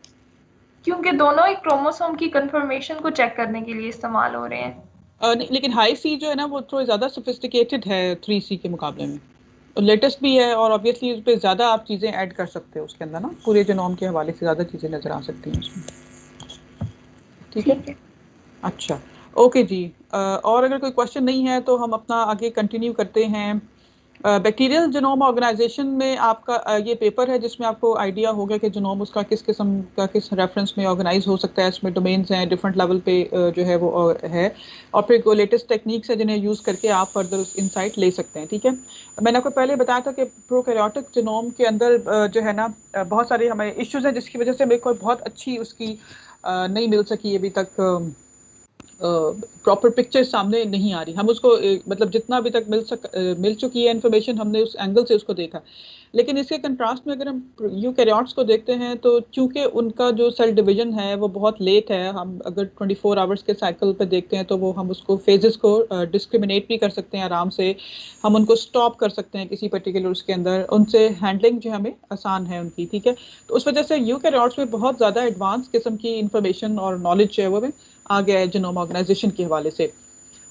Speaker 8: क्योंकि दोनों एक क्रोमोसोम की कंफर्मेशन को चेक करने के लिए इस्तेमाल हो रहे हैं।
Speaker 2: नहीं, लेकिन हाई सी जो है ना वो थोड़ा ज़्यादा सोफिस्टिकेटेड है 3C के मुकाबले में, लेटेस्ट भी है और ऑब्वियसली उस पर ज़्यादा आप चीज़ें ऐड कर सकते हो उसके अंदर ना, पूरे जीनोम के हवाले से ज़्यादा चीज़ें नज़र आ सकती हैं उसमें। ठीक है, अच्छा, ओके जी। और अगर कोई क्वेश्चन नहीं है तो हम अपना आगे कंटिन्यू करते हैं। बैक्टीरियल जीनोम ऑर्गेनाइजेशन में आपका ये पेपर है जिसमें आपको आइडिया होगा कि जीनोम उसका किस किस्म का किस रेफरेंस में ऑर्गेनाइज हो सकता है, इसमें डोमेन्स हैं डिफरेंट लेवल पे जो है वो है, और फिर कोई लेटेस्ट टेक्निक्स है जिन्हें यूज़ करके आप फर्दर इंसाइट ले सकते हैं। ठीक है, मैंने आपको पहले बताया था कि प्रोकैरियोटिक जीनोम के अंदर जो है ना बहुत सारे हमें इश्यूज हैं जिसकी वजह से मेरे को बहुत अच्छी उसकी नहीं मिल सकी अभी तक, प्रॉपर पिक्चर सामने नहीं आ रही। हम उसको मतलब जितना अभी तक मिल चुकी है इन्फॉर्मेशन, हमने उस एंगल से उसको देखा। लेकिन इसके कंट्रास्ट में अगर हम यूकैरियोट्स को देखते हैं तो चूंकि उनका जो सेल डिवीजन है वो बहुत लेट है, हम अगर 24 आवर्स के साइकिल पे देखते हैं तो वो हम उसको फेजेस को डिस्क्रिमिनेट भी कर सकते हैं आराम से, हम उनको स्टॉप कर सकते हैं किसी पर्टिकुलर उसके अंदर, उनसे हैंडलिंग जो हमें आसान है उनकी। ठीक है, तो उस वजह से यूकैरियोट्स में बहुत ज़्यादा एडवांस किस्म की इंफॉर्मेशन और नॉलेज जो है वो आ गया है जीनोम ऑर्गेनाइजेशन के हवाले से।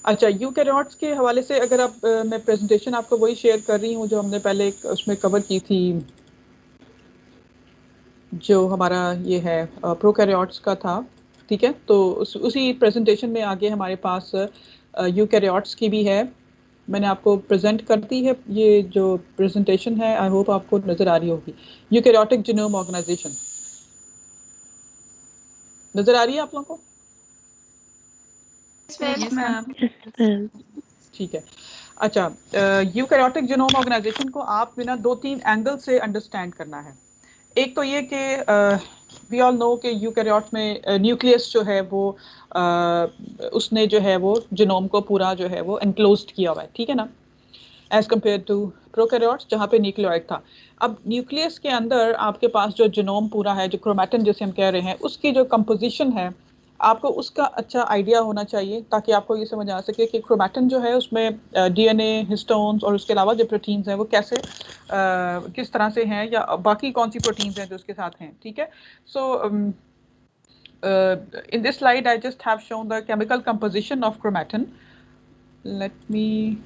Speaker 2: अच्छा, यूकैरियोट्स के हवाले से अगर आप मैं प्रेजेंटेशन आपको वही शेयर कर रही हूँ जो हमने पहले उसमें कवर की थी, जो हमारा ये है प्रोकैरियोट्स का था। ठीक है, तो उसी प्रेजेंटेशन में आगे हमारे पास यूकैरियोट्स की भी है, मैंने आपको प्रेजेंट कर दी है। ये जो प्रेजेंटेशन है आई होप आपको नज़र आ रही होगी। यूकैरियोटिक जीनोम ऑर्गेनाइजेशन नज़र आ रही है आप लोगों को? ठीक है, अच्छा, यूकैरियोटिक जीनोम ऑर्गेनाइजेशन को आप बिना 2-3 एंगल से अंडरस्टैंड करना है। एक तो ये कि वी ऑल नो कि यूकैरियोट में न्यूक्लियस जो है वो उसने जो है वो जीनोम को पूरा जो है वो एनक्लोज्ड किया हुआ है, ठीक है ना, एज कम्पेयर टू प्रोकैरियोट्स जहाँ पे न्यूक्लियोइड था। अब न्यूक्लियस के अंदर आपके पास जो जीनोम पूरा है, जो क्रोमैटिन जिसे हम कह रहे हैं, उसकी जो कंपोजिशन है आपको उसका अच्छा आइडिया होना चाहिए ताकि आपको ये समझ आ सके कि क्रोमैटिन जो है उसमें डीएनए, हिस्टोन्स और उसके अलावा जो प्रोटीन्स हैं वो कैसे किस तरह से हैं, या बाकी कौन सी प्रोटीन्स हैं जो उसके साथ हैं। ठीक है, सो in this slide I just have shown the chemical composition of chromatin. Let me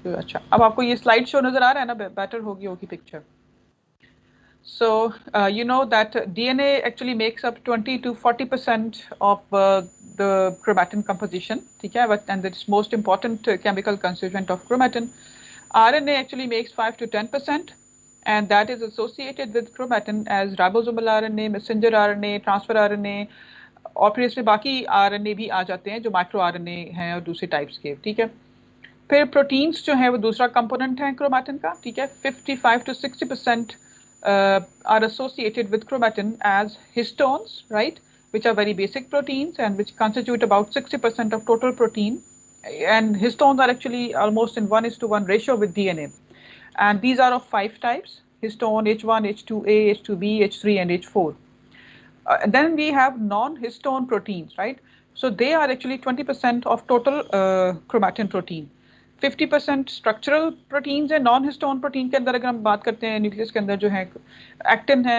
Speaker 2: अच्छा, अब आपको ये स्लाइड शो नजर आ रहा है ना, बेटर होगी picture. So you know that DNA actually makes up 20 to 40% of the chromatin composition, ठीक है, and it's most important chemical constituent of chromatin. RNA actually makes 5 to 10%, and that is associated with chromatin as ribosomal RNA, messenger RNA, transfer RNA, और फिर इसमें बाकी RNA भी आ जाते हैं जो माइक्रो RNA हैं और दूसरे टाइप्स के, ठीक है. फिर प्रोटीन्स जो है वो दूसरा कंपोनेंट है क्रोमैटिन का, ठीक है. 55 to 60% are associated with chromatin as histones, right, which are very basic proteins and which constitute about 60% of total protein. And histones are actually almost in 1:1 ratio with DNA. And these are of 5 types: histone, H1, H2A, H2B, H3, and H4. And then we have non-histone proteins, right? So they are actually 20% of total chromatin protein. 50% structural proteins है. Non histone protein के अंदर अगर हम बात करते हैं nucleus के अंदर जो है एक्टिन है,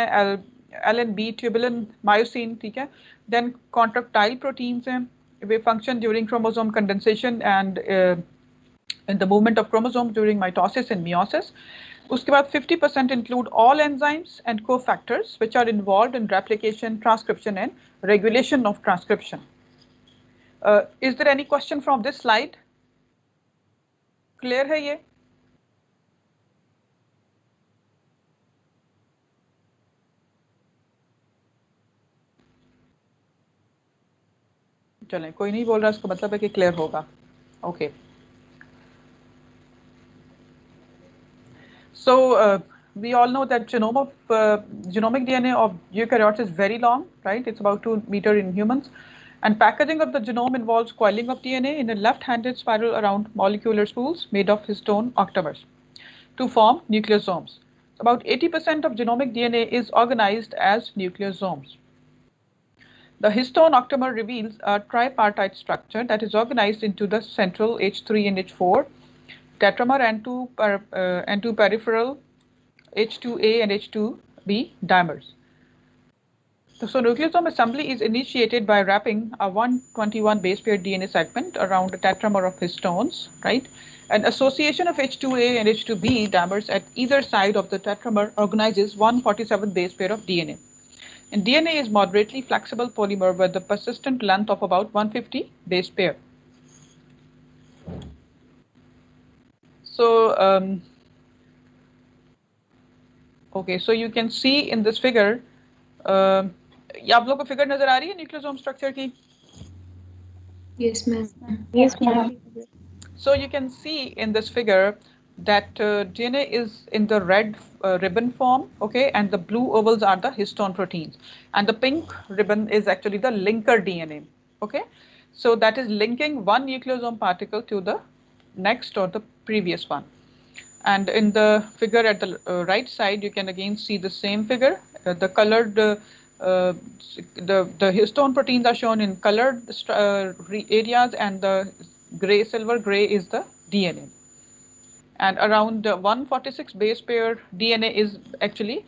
Speaker 2: LNB, ट्यूबुलिन, मायोसिन, ठीक है. देन कॉन्ट्रैक्टाइल प्रोटीन्स हैं, वे function during chromosome condensation and in the movement of chromosome during mitosis and meiosis. उसके बाद 50% include all enzymes and cofactors which are involved in replication, transcription and regulation of transcription. Is there any question from this slide? Clear है ये? चलें, कोई नहीं बोल रहा, इसका मतलब है कि क्लियर होगा. Okay. So we all know that genomic DNA of eukaryotes is very long, right? It's about 2 meters in humans. And packaging of the genome involves coiling of DNA in a left-handed spiral around molecular spools made of histone octamers to form nucleosomes. About 80% of genomic DNA is organized as nucleosomes. The histone octamer reveals a tripartite structure that is organized into the central H3 and H4 tetramer and two peripheral H2A and H2B dimers. So nucleosome assembly is initiated by wrapping a 121 base pair DNA segment around a tetramer of histones, right? An association of H2A and H2B dimers at either side of the tetramer organizes 147 base pair of DNA. And DNA is moderately flexible polymer with a persistent length of about 150 base pair. So, okay, so you can see in this figure, ये आप लोगों को figure नजर आ रही है nucleosome structure की?
Speaker 4: Yes, ma'am.
Speaker 7: Yes, ma'am.
Speaker 2: So you can see in this figure that DNA is in the red ribbon form, okay, and the blue ovals are the histone proteins, and the pink ribbon is actually the linker DNA, okay. So that is linking one nucleosome particle to the next or the previous one. And in the figure at the right side, you can again see the same figure. The colored the histone proteins are shown in colored areas, and the silver gray is the DNA. And around 146 base pair DNA is actually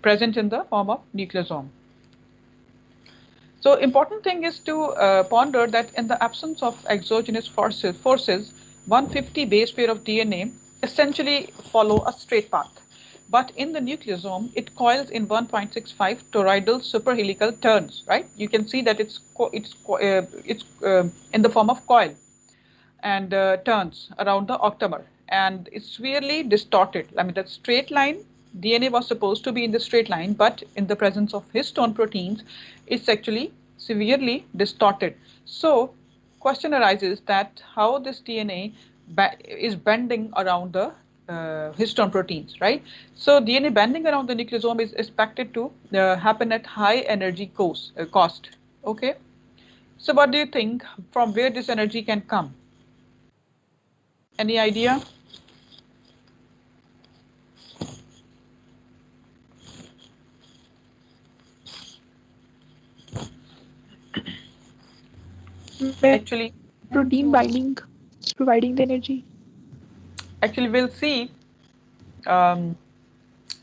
Speaker 2: present in the form of nucleosome. So important thing is to ponder that in the absence of exogenous forces, 150 base pair of DNA essentially follow a straight path. But in the nucleosome, it coils in 1.65 toroidal superhelical turns, right? You can see that it's in the form of coil and turns around the octamer, and it's severely distorted. I mean, that straight line, DNA was supposed to be in the straight line, but in the presence of histone proteins, it's actually severely distorted. So question arises that how this DNA is bending around the histone proteins, right? So DNA bending around the nucleosome is expected to happen at high energy cost. Okay. So what do you think? From where this energy can come? Any idea? Actually,
Speaker 11: protein binding is providing the energy.
Speaker 2: Actually, we'll see.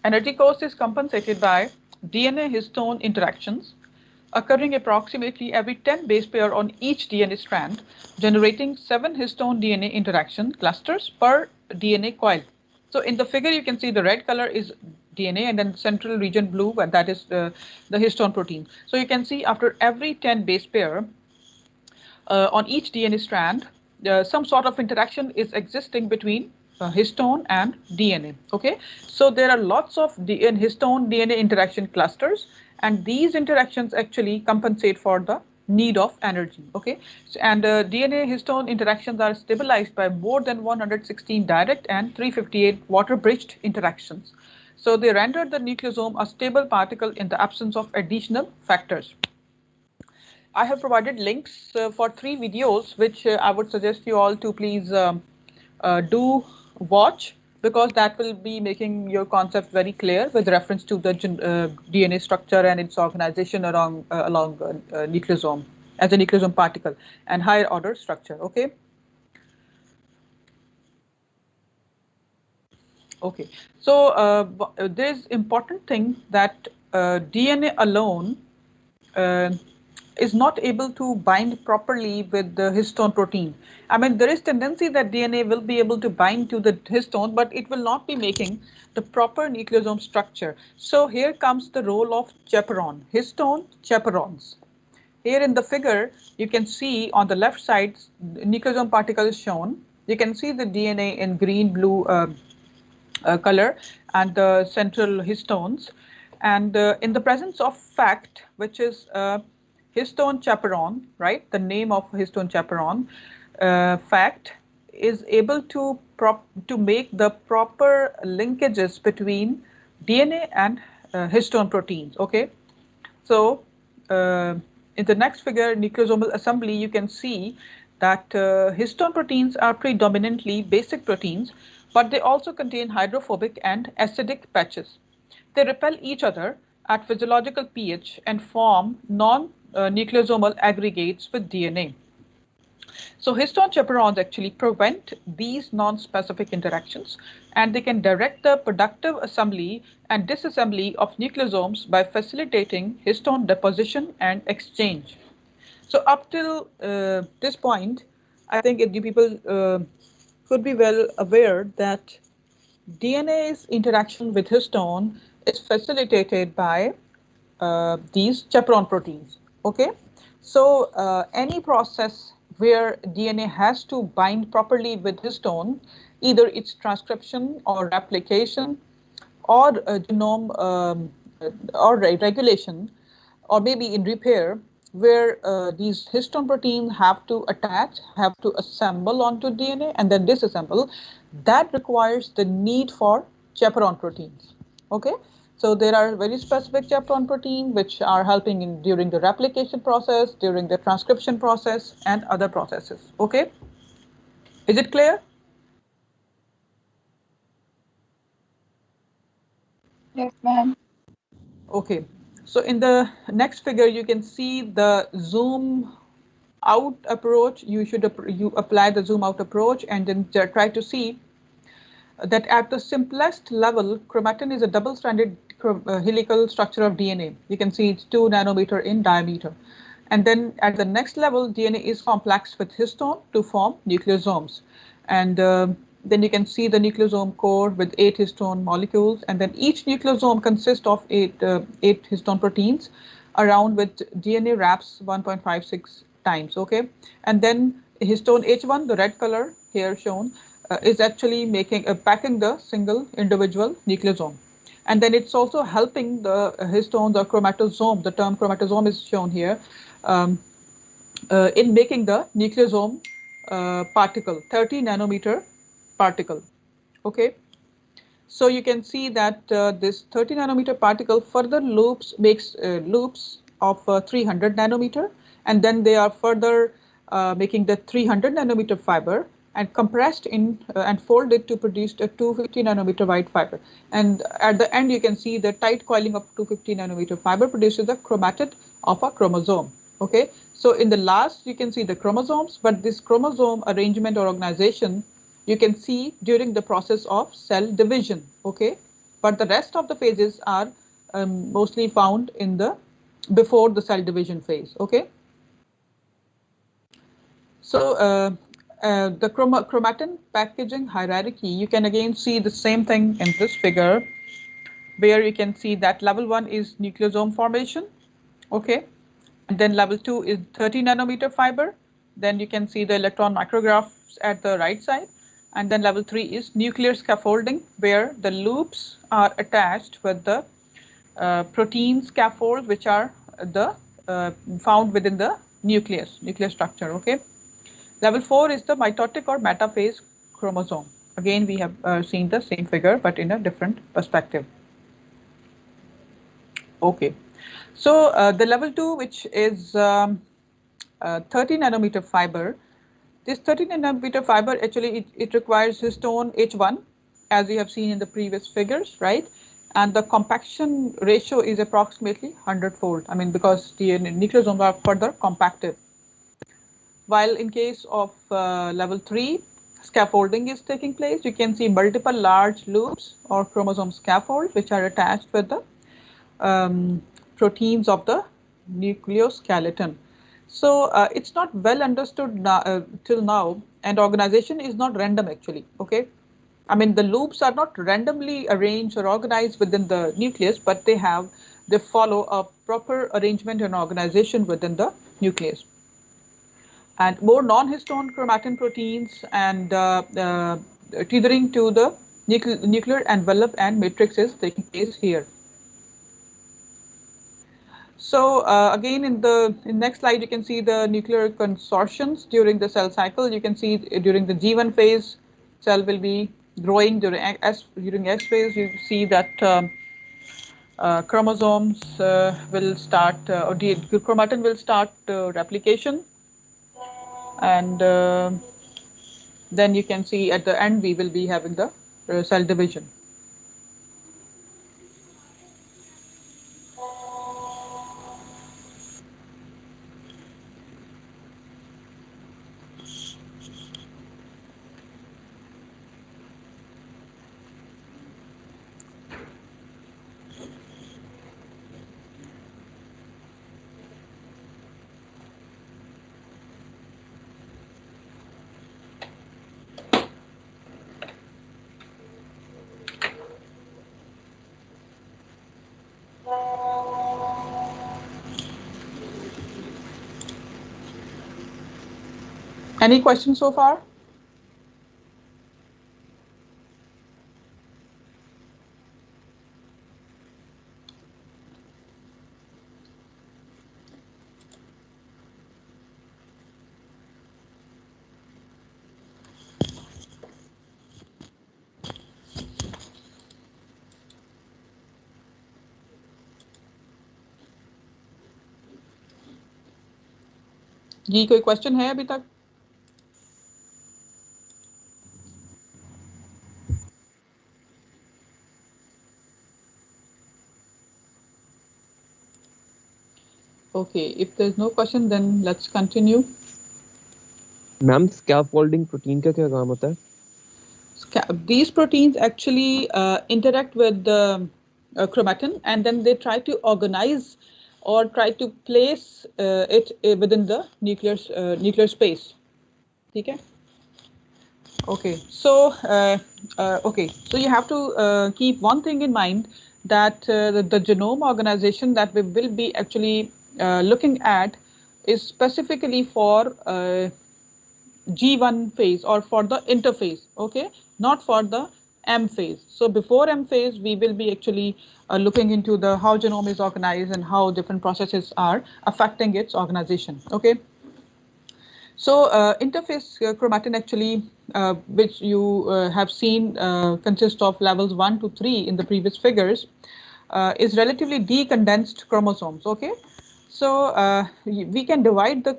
Speaker 2: Energy cost is compensated by DNA histone interactions, occurring approximately every 10 base pair on each DNA strand, generating 7 histone DNA interaction clusters per DNA coil. So in the figure, you can see the red color is DNA and then central region blue, but that is the histone protein. So you can see after every 10 base pair on each DNA strand, some sort of interaction is existing between histone and DNA. Okay, so there are lots of histone DNA interaction clusters, and these interactions actually compensate for the need of energy. Okay, so, and DNA histone interactions are stabilized by more than 116 direct and 358 water-bridged interactions. So they render the nucleosome a stable particle in the absence of additional factors. I have provided links for 3 videos, which I would suggest you all to please do watch, because that will be making your concept very clear with reference to the DNA structure and its organization along nucleosome as a nucleosome particle and higher order structure. Okay. Okay. So there's important thing that DNA alone is not able to bind properly with the histone protein. I mean, there is tendency that DNA will be able to bind to the histone, but it will not be making the proper nucleosome structure. So here comes the role of chaperone, histone chaperones. Here in the figure, you can see on the left side, nucleosome particle is shown. You can see the DNA in green, blue color and the central histones. And in the presence of FACT, which is histone chaperone, right? The name of histone chaperone, FACT is able to make the proper linkages between DNA and histone proteins. Okay, so in the next figure, nucleosomal assembly, you can see that histone proteins are predominantly basic proteins, but they also contain hydrophobic and acidic patches. They repel each other at physiological pH and form non-nucleosomal aggregates with DNA. So histone chaperones actually prevent these non-specific interactions, and they can direct the productive assembly and disassembly of nucleosomes by facilitating histone deposition and exchange. So up till this point, I think you people could be well aware that DNA's interaction with histone is facilitated by these chaperone proteins. Okay, so any process where DNA has to bind properly with histone, either its transcription or replication or genome or regulation, or maybe in repair, where these histone proteins have to attach, have to assemble onto DNA and then disassemble, that requires the need for chaperone proteins. Okay, so there are very specific chaperone proteins which are helping during the replication process, during the transcription process, and other processes. Okay, is it clear?
Speaker 10: Yes, ma'am.
Speaker 2: Okay, so in the next figure, you can see the zoom out approach. You should apply the zoom out approach and then try to see that at the simplest level, chromatin is a double-stranded helical structure of DNA. You can see it's 2 nanometer in diameter. And then at the next level, DNA is complexed with histone to form nucleosomes. And then you can see the nucleosome core with 8 histone molecules. And then each nucleosome consists of 8 histone proteins around with DNA wraps 1.56 times. Okay. And then histone H1, the red color here shown, is actually packing the single individual nucleosome. And then it's also helping the histone, the chromatosome, the term chromatosome is shown here, in making the nucleosome particle, 30 nanometer particle. Okay, so you can see that this 30 nanometer particle further makes loops of 300 nanometer, and then they are further making the 300 nanometer fiber and compressed in and folded to produce a 250 nanometer wide fiber. And at the end, you can see the tight coiling of 250 nanometer fiber produces the chromatid of a chromosome. Okay, so in the last, you can see the chromosomes, but this chromosome arrangement or organization, you can see during the process of cell division. Okay, but the rest of the phases are mostly found in the before the cell division phase. Okay. So the chromatin packaging hierarchy, you can again see the same thing in this figure, where you can see that level 1 is nucleosome formation. Okay. And then level 2 is 30 nanometer fiber. Then you can see the electron micrographs at the right side. And then level 3 is nuclear scaffolding, where the loops are attached with the protein scaffold, which are the found within the nuclear structure. Okay. Level 4 is the mitotic or metaphase chromosome. Again, we have seen the same figure, but in a different perspective. Okay. So the level 2, which is 30 nanometer fiber, this 30 nanometer fiber actually it requires histone H1, as we have seen in the previous figures, right? And the compaction ratio is approximately 100-fold. I mean, because the nucleosomes are further compacted. While in case of level 3, scaffolding is taking place, you can see multiple large loops or chromosome scaffolds which are attached with the proteins of the nucleoskeleton. So it's not well understood till now, and organization is not random actually. Okay, I mean the loops are not randomly arranged or organized within the nucleus, but they follow a proper arrangement and organization within the nucleus. And more non-histone chromatin proteins and tethering to the nuclear envelope and matrix is taking place here. So again, in the next slide, you can see the nuclear consortions during the cell cycle. You can see during the G1 phase, cell will be growing. During S phase, you see that chromosomes will start, or the chromatin will start replication. And then you can see at the end, we will be having the cell division. Any questions so far? जी कोई question है अभी तक? Okay, if there's no question, then let's continue.
Speaker 12: Ma'am, scaffolding protein का क्या काम होता है?
Speaker 2: These proteins actually interact with the chromatin, and then they try to organize or try to place it within the nuclear space. Okay. Okay. So okay. So you have to keep one thing in mind, that the genome organization that we will be actually looking at is specifically for G1 phase or for the interphase, okay, not for the M phase. So before M phase, we will be actually looking into the how genome is organized and how different processes are affecting its organization, okay. So interphase chromatin actually, which you have seen consists of levels 1 to 3 in the previous figures, is relatively decondensed chromosomes, okay. So we can divide the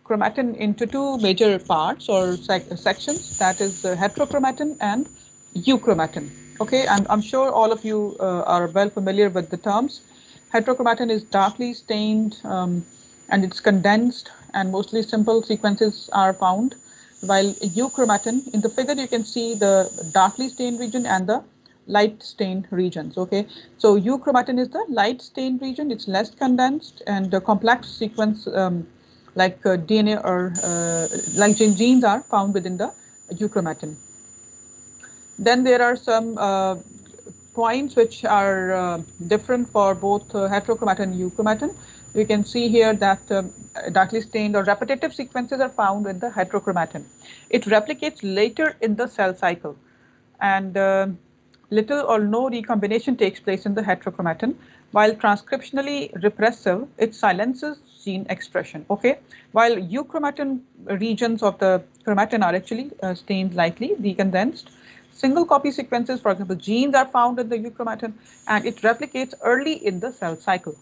Speaker 2: chromatin into two major parts or sections, that is heterochromatin and euchromatin. Okay, and I'm sure all of you are well familiar with the terms. Heterochromatin is darkly stained and it's condensed, and mostly simple sequences are found, while euchromatin, in the figure you can see the darkly stained region and the light stain regions. Okay, so euchromatin is the light stain region. It's less condensed, and the complex sequence like DNA or like genes are found within the euchromatin. Then there are some points which are different for both heterochromatin and euchromatin. We can see here that darkly stained or repetitive sequences are found in the heterochromatin. It replicates later in the cell cycle, and little or no recombination takes place in the heterochromatin. While transcriptionally repressive, it silences gene expression. Okay, while euchromatin regions of the chromatin are actually stained lightly, decondensed. Single copy sequences, for example, genes are found in the euchromatin, and it replicates early in the cell cycle,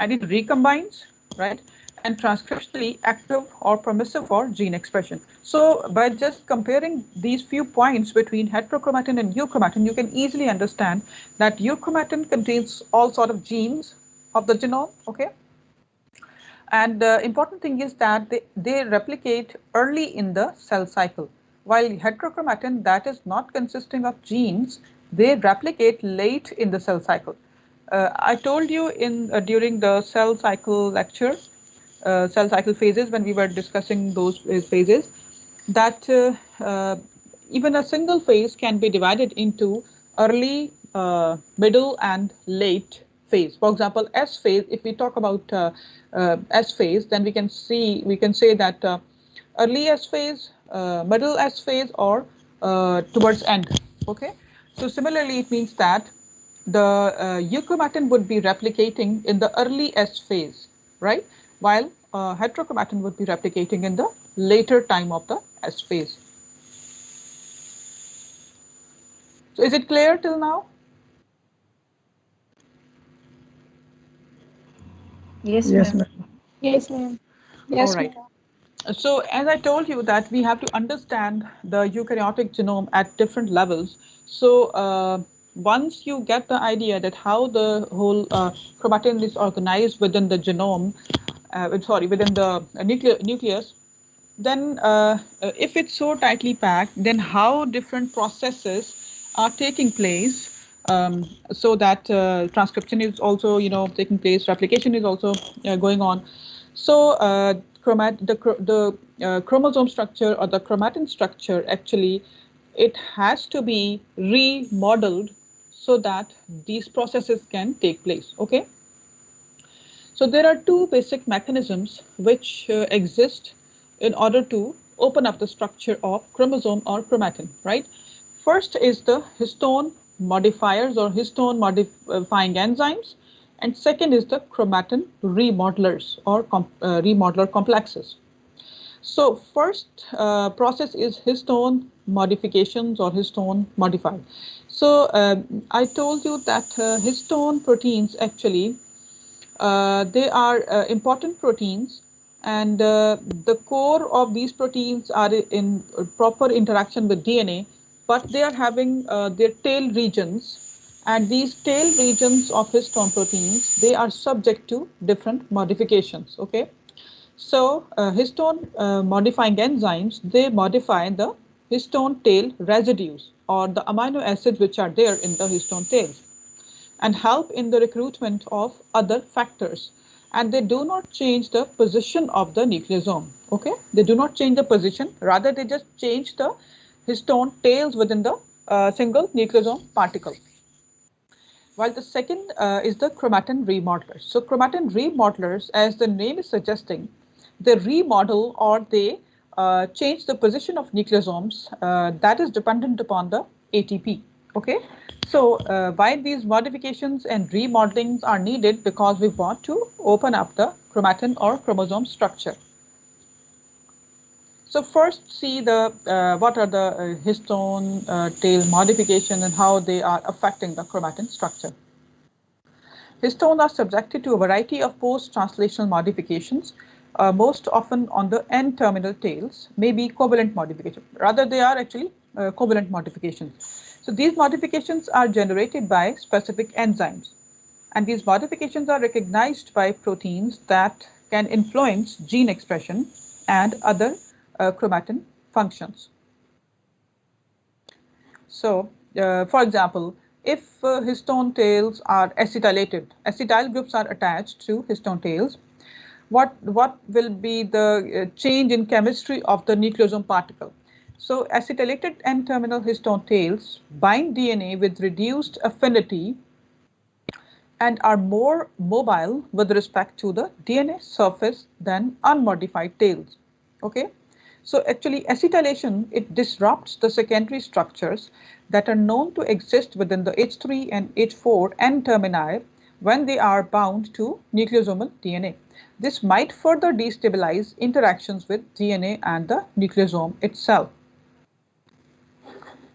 Speaker 2: and it recombines, right? And transcriptionally active or permissive for gene expression. So by just comparing these few points between heterochromatin and euchromatin, you can easily understand that euchromatin contains all sort of genes of the genome, okay? And the important thing is that they replicate early in the cell cycle, while heterochromatin, that is not consisting of genes, they replicate late in the cell cycle. I told you in during the cell cycle lecture, cell cycle phases, when we were discussing those phases, that even a single phase can be divided into early, middle, and late phase. For example, S phase, if we talk about S phase, then we can say that early S phase, middle S phase, or towards end. Okay, so similarly, it means that the euchromatin would be replicating in the early S phase, right? While heterochromatin would be replicating in the later time of the S phase. So is it clear till now?
Speaker 5: Yes, ma'am.
Speaker 11: Yes, ma'am.
Speaker 2: All right. So as I told you that we have to understand the eukaryotic genome at different levels. So once you get the idea that how the whole chromatin is organized within the genome, within the nucleus, then if it's so tightly packed, then how different processes are taking place, so that transcription is also taking place, replication is also going on. So the chromosome structure or the chromatin structure, actually it has to be remodeled so that these processes can take place. Okay, so there are two basic mechanisms which exist in order to open up the structure of chromosome or chromatin, right? First is the histone modifiers or histone modifying enzymes, and second is the chromatin remodelers or remodeler complexes. So first process is histone modifications or histone modified. So I told you that histone proteins, actually they are important proteins, and the core of these proteins are in proper interaction with DNA, but they are having their tail regions, and these tail regions of histone proteins, they are subject to different modifications. Okay, so histone modifying enzymes, they modify the histone tail residues or the amino acids which are there in the histone tails, and help in the recruitment of other factors. And they do not change the position of the nucleosome. Okay, they do not change the position, rather they just change the histone tails within the single nucleosome particle. While the second is the chromatin remodelers. So chromatin remodelers, as the name is suggesting, they remodel or they change the position of nucleosomes that is dependent upon the ATP. Okay, so why these modifications and remodelings are needed? Because we want to open up the chromatin or chromosome structure. So first, see the what are the histone tail modification and how they are affecting the chromatin structure. Histones are subjected to a variety of post-translational modifications, most often on the N-terminal tails, may be covalent modification. Rather, they are actually covalent modifications. So these modifications are generated by specific enzymes, and these modifications are recognized by proteins that can influence gene expression and other chromatin functions. So, for example, if histone tails are acetylated, acetyl groups are attached to histone tails, what will be the change in chemistry of the nucleosome particle? So acetylated N-terminal histone tails bind DNA with reduced affinity and are more mobile with respect to the DNA surface than unmodified tails. Okay, so actually acetylation, it disrupts the secondary structures that are known to exist within the H3 and H4 N-termini when they are bound to nucleosomal DNA. This might further destabilize interactions with DNA and the nucleosome itself.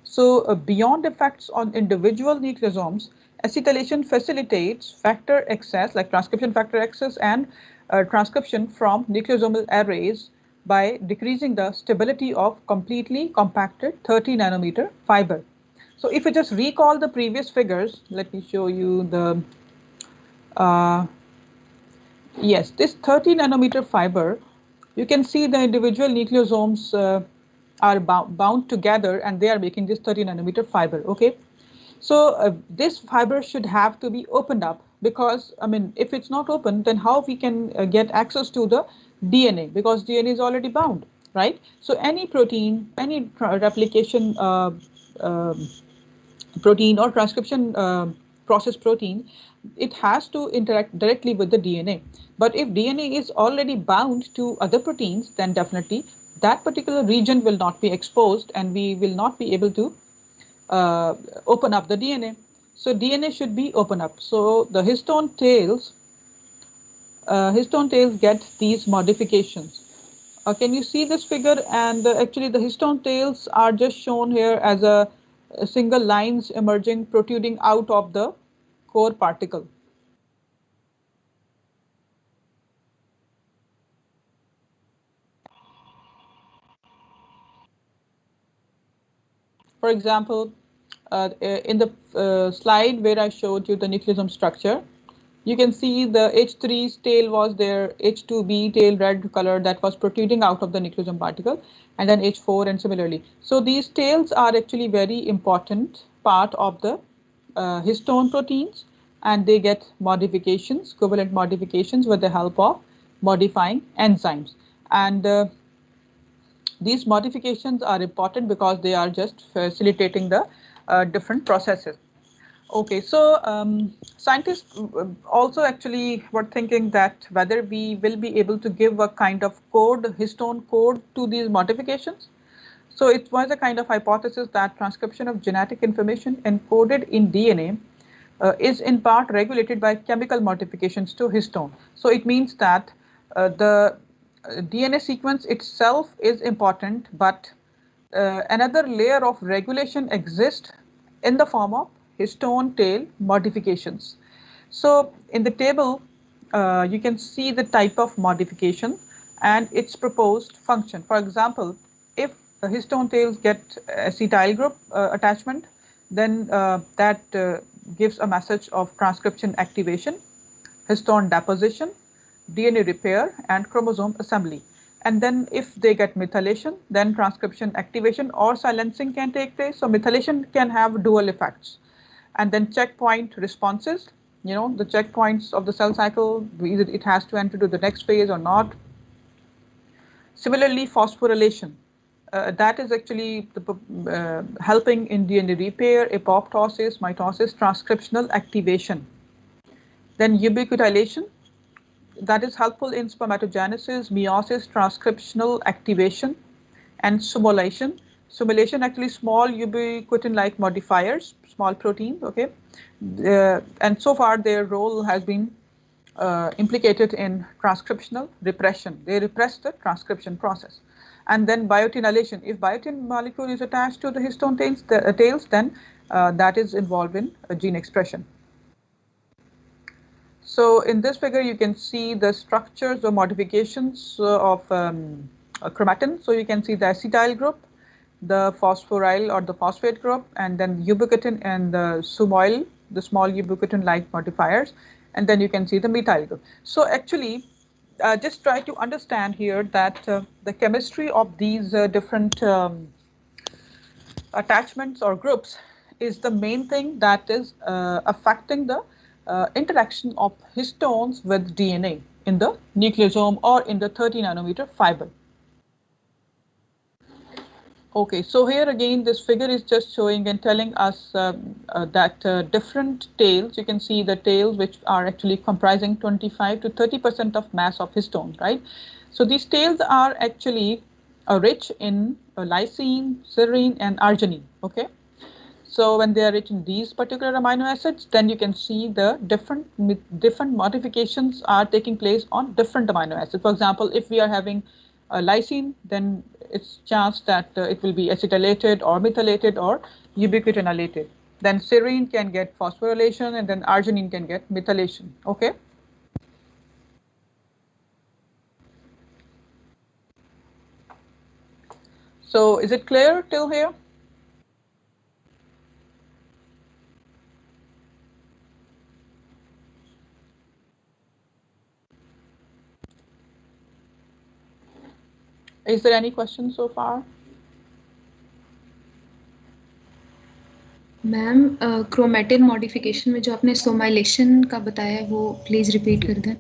Speaker 2: So beyond effects on individual nucleosomes, acetylation facilitates factor excess, like transcription factor excess and transcription from nucleosomal arrays by decreasing the stability of completely compacted 30 nanometer fiber. So if you just recall the previous figures, let me show you the, yes, this 30 nanometer fiber, you can see the individual nucleosomes are bound together and they are making this 30 nanometer fiber. Okay, so this fiber should have to be opened up, because I mean, if it's not open, then how we can get access to the DNA, because DNA is already bound, right? So any protein, any replication protein or transcription process protein, it has to interact directly with the DNA. But if DNA is already bound to other proteins, then definitely that particular region will not be exposed and we will not be able to open up the DNA. So DNA should be open up. So the histone tails get these modifications. Can you see this figure? And actually the histone tails are just shown here as a single lines emerging, protruding out of the core particle. For example, in the slide where I showed you the nucleosome structure, you can see the H3's tail was there, H2B tail red color that was protruding out of the nucleosome particle, and then H4 and similarly. So these tails are actually very important part of the histone proteins, and they get modifications, covalent modifications with the help of modifying enzymes. And these modifications are important because they are just facilitating the different processes. Okay, so scientists also actually were thinking that whether we will be able to give a kind of code, histone code to these modifications. So it was a kind of hypothesis that transcription of genetic information encoded in DNA is in part regulated by chemical modifications to histone. So it means that the DNA sequence itself is important, but another layer of regulation exists in the form of histone tail modifications. So in the table, you can see the type of modification and its proposed function. For example, if the histone tails get acetyl group attachment, then that gives a message of transcription activation, histone deposition, DNA repair, and chromosome assembly. And then if they get methylation, then transcription activation or silencing can take place. So methylation can have dual effects. And then checkpoint responses, you know, the checkpoints of the cell cycle, either it has to enter to the next phase or not. Similarly, phosphorylation, that is actually helping in DNA repair, apoptosis, mitosis, transcriptional activation. Then ubiquitination, that is helpful in spermatogenesis, meiosis, transcriptional activation, and simulation. Simulation, actually small ubiquitin-like modifiers, small proteins, okay? And so far their role has been implicated in transcriptional repression. They repress the transcription process. And then biotinylation, if biotin molecule is attached to the histone tails, then that is involved in gene expression. So in this figure, you can see the structures or modifications of chromatin. So you can see the acetyl group, the phosphoryl or the phosphate group, and then ubiquitin and the sumoyl, the small ubiquitin-like modifiers, and then you can see the methyl group. So actually, just try to understand here that the chemistry of these different attachments or groups is the main thing that is affecting the interaction of histones with DNA in the nucleosome or in the 30 nanometer fiber. Okay, so here again this figure is just showing and telling us that different tails, you can see the tails which are actually comprising 25 to 30% of mass of histones, right? So these tails are actually rich in lysine, serine and arginine, okay? So when they are rich in these particular amino acids, then you can see the different modifications are taking place on different amino acids. For example, if we are having lysine, then it's chance that it will be acetylated or methylated or ubiquitinated. Then serine can get phosphorylation and then arginine can get methylation, okay? So is it clear till here? Is there any questions so far?
Speaker 4: Ma'am chromatin modification में जो आपने सोमाइलेशन का बताया है वो please repeat कर दें।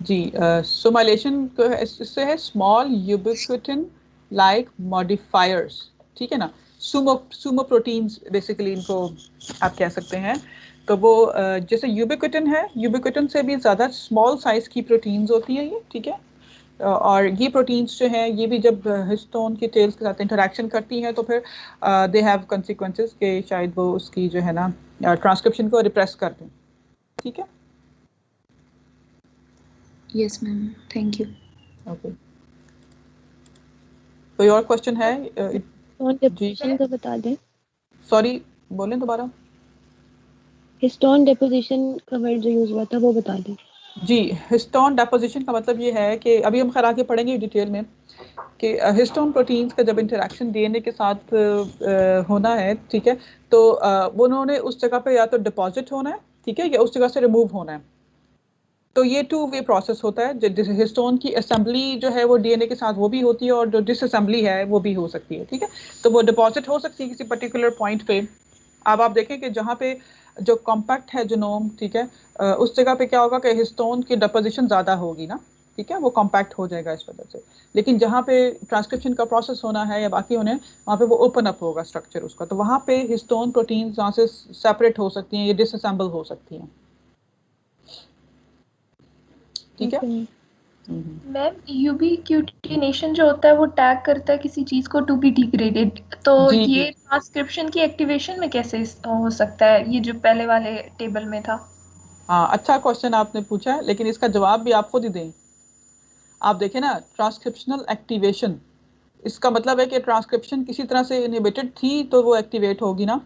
Speaker 2: जी, सोमाइलेशन इससे है स्मॉल यूबिक्विटिन लाइक मॉडिफायर्स, ठीक है ना, सुमो प्रोटीन्स बेसिकली इनको आप कह सकते हैं। तो वो जैसे यूबिक्विटिन है, यूबिक्विटिन से भी ज़्यादा स्मॉल साइज की प्रोटीन्स होती है ये, ठीक है। और ये प्रोटीन्स जो हैं ये भी जब हिस्टोन के टेल्स के साथ इंटरेक्शन करती हैं तो फिर दे हैव कंसिक्वेंसेस कि शायद वो उसकी जो है ना ट्रांसक्रिप्शन को रिप्रेस कर दें, ठीक है।
Speaker 4: Yes ma'am, thank you.
Speaker 2: Okay, कोई और क्वेश्चन है?
Speaker 7: डिपोजिशन का बता दें।
Speaker 2: सॉरी, बोलें दोबारा।
Speaker 7: हिस्टोन डिपोजिशन का वर्ड जो यूज हुआ था वो बता दें।
Speaker 2: जी, हिस्टोन डिपोजिशन का मतलब ये है कि अभी हम खैर आगे पढ़ेंगे डिटेल में कि हिस्टोन प्रोटीन्स का जब इंटरेक्शन डीएनए के साथ होना है, ठीक है, तो वो उन्होंने उस जगह पे या तो डिपॉजिट होना है, ठीक है, या उस जगह से रिमूव होना है। तो ये 2 वे प्रोसेस होता है। जैसे हिस्टोन की असेंबली जो है वो डीएनए के साथ वो भी होती है और जो डिसअसेंबली है वो भी हो सकती है, ठीक है। तो वो डिपॉजिट हो सकती है किसी पर्टिकुलर पॉइंट पे। अब आप देखें कि जहाँ पे जो कॉम्पैक्ट है जीनोम, ठीक है, उस जगह पे क्या होगा कि हिस्टोन की डिपोजिशन ज़्यादा होगी ना, ठीक है, वो कॉम्पैक्ट हो जाएगा इस वजह से। लेकिन जहाँ पे ट्रांसक्रिप्शन का प्रोसेस होना है या बाकी होने, वहाँ पे वो ओपन अप होगा स्ट्रक्चर उसका, तो वहाँ पे हिस्टोन प्रोटीन्स वहाँ से सेपरेट हो सकती हैं, ये डिसअसेंबल हो सकती हैं, ठीक है।
Speaker 8: मैम यूबिक्विटिनेशन जो होता है वो टैग करता है किसी चीज को टू बी डिग्रेडेड, तो ये ट्रांसक्रिप्शन की एक्टिवेशन में कैसे हो सकता है, ये जो पहले वाले टेबल में था?
Speaker 2: हाँ, अच्छा क्वेश्चन आपने पूछा है, लेकिन इसका जवाब भी आप खुद ही दें। आप देखें ना, ट्रांसक्रिप्शनल एक्टिवेशन, इसका मतलब है कि ट्रांसक्रिप्शन किसी तरह से इनहिबिटेड थी तो वो एक्टिवेट होगी ना।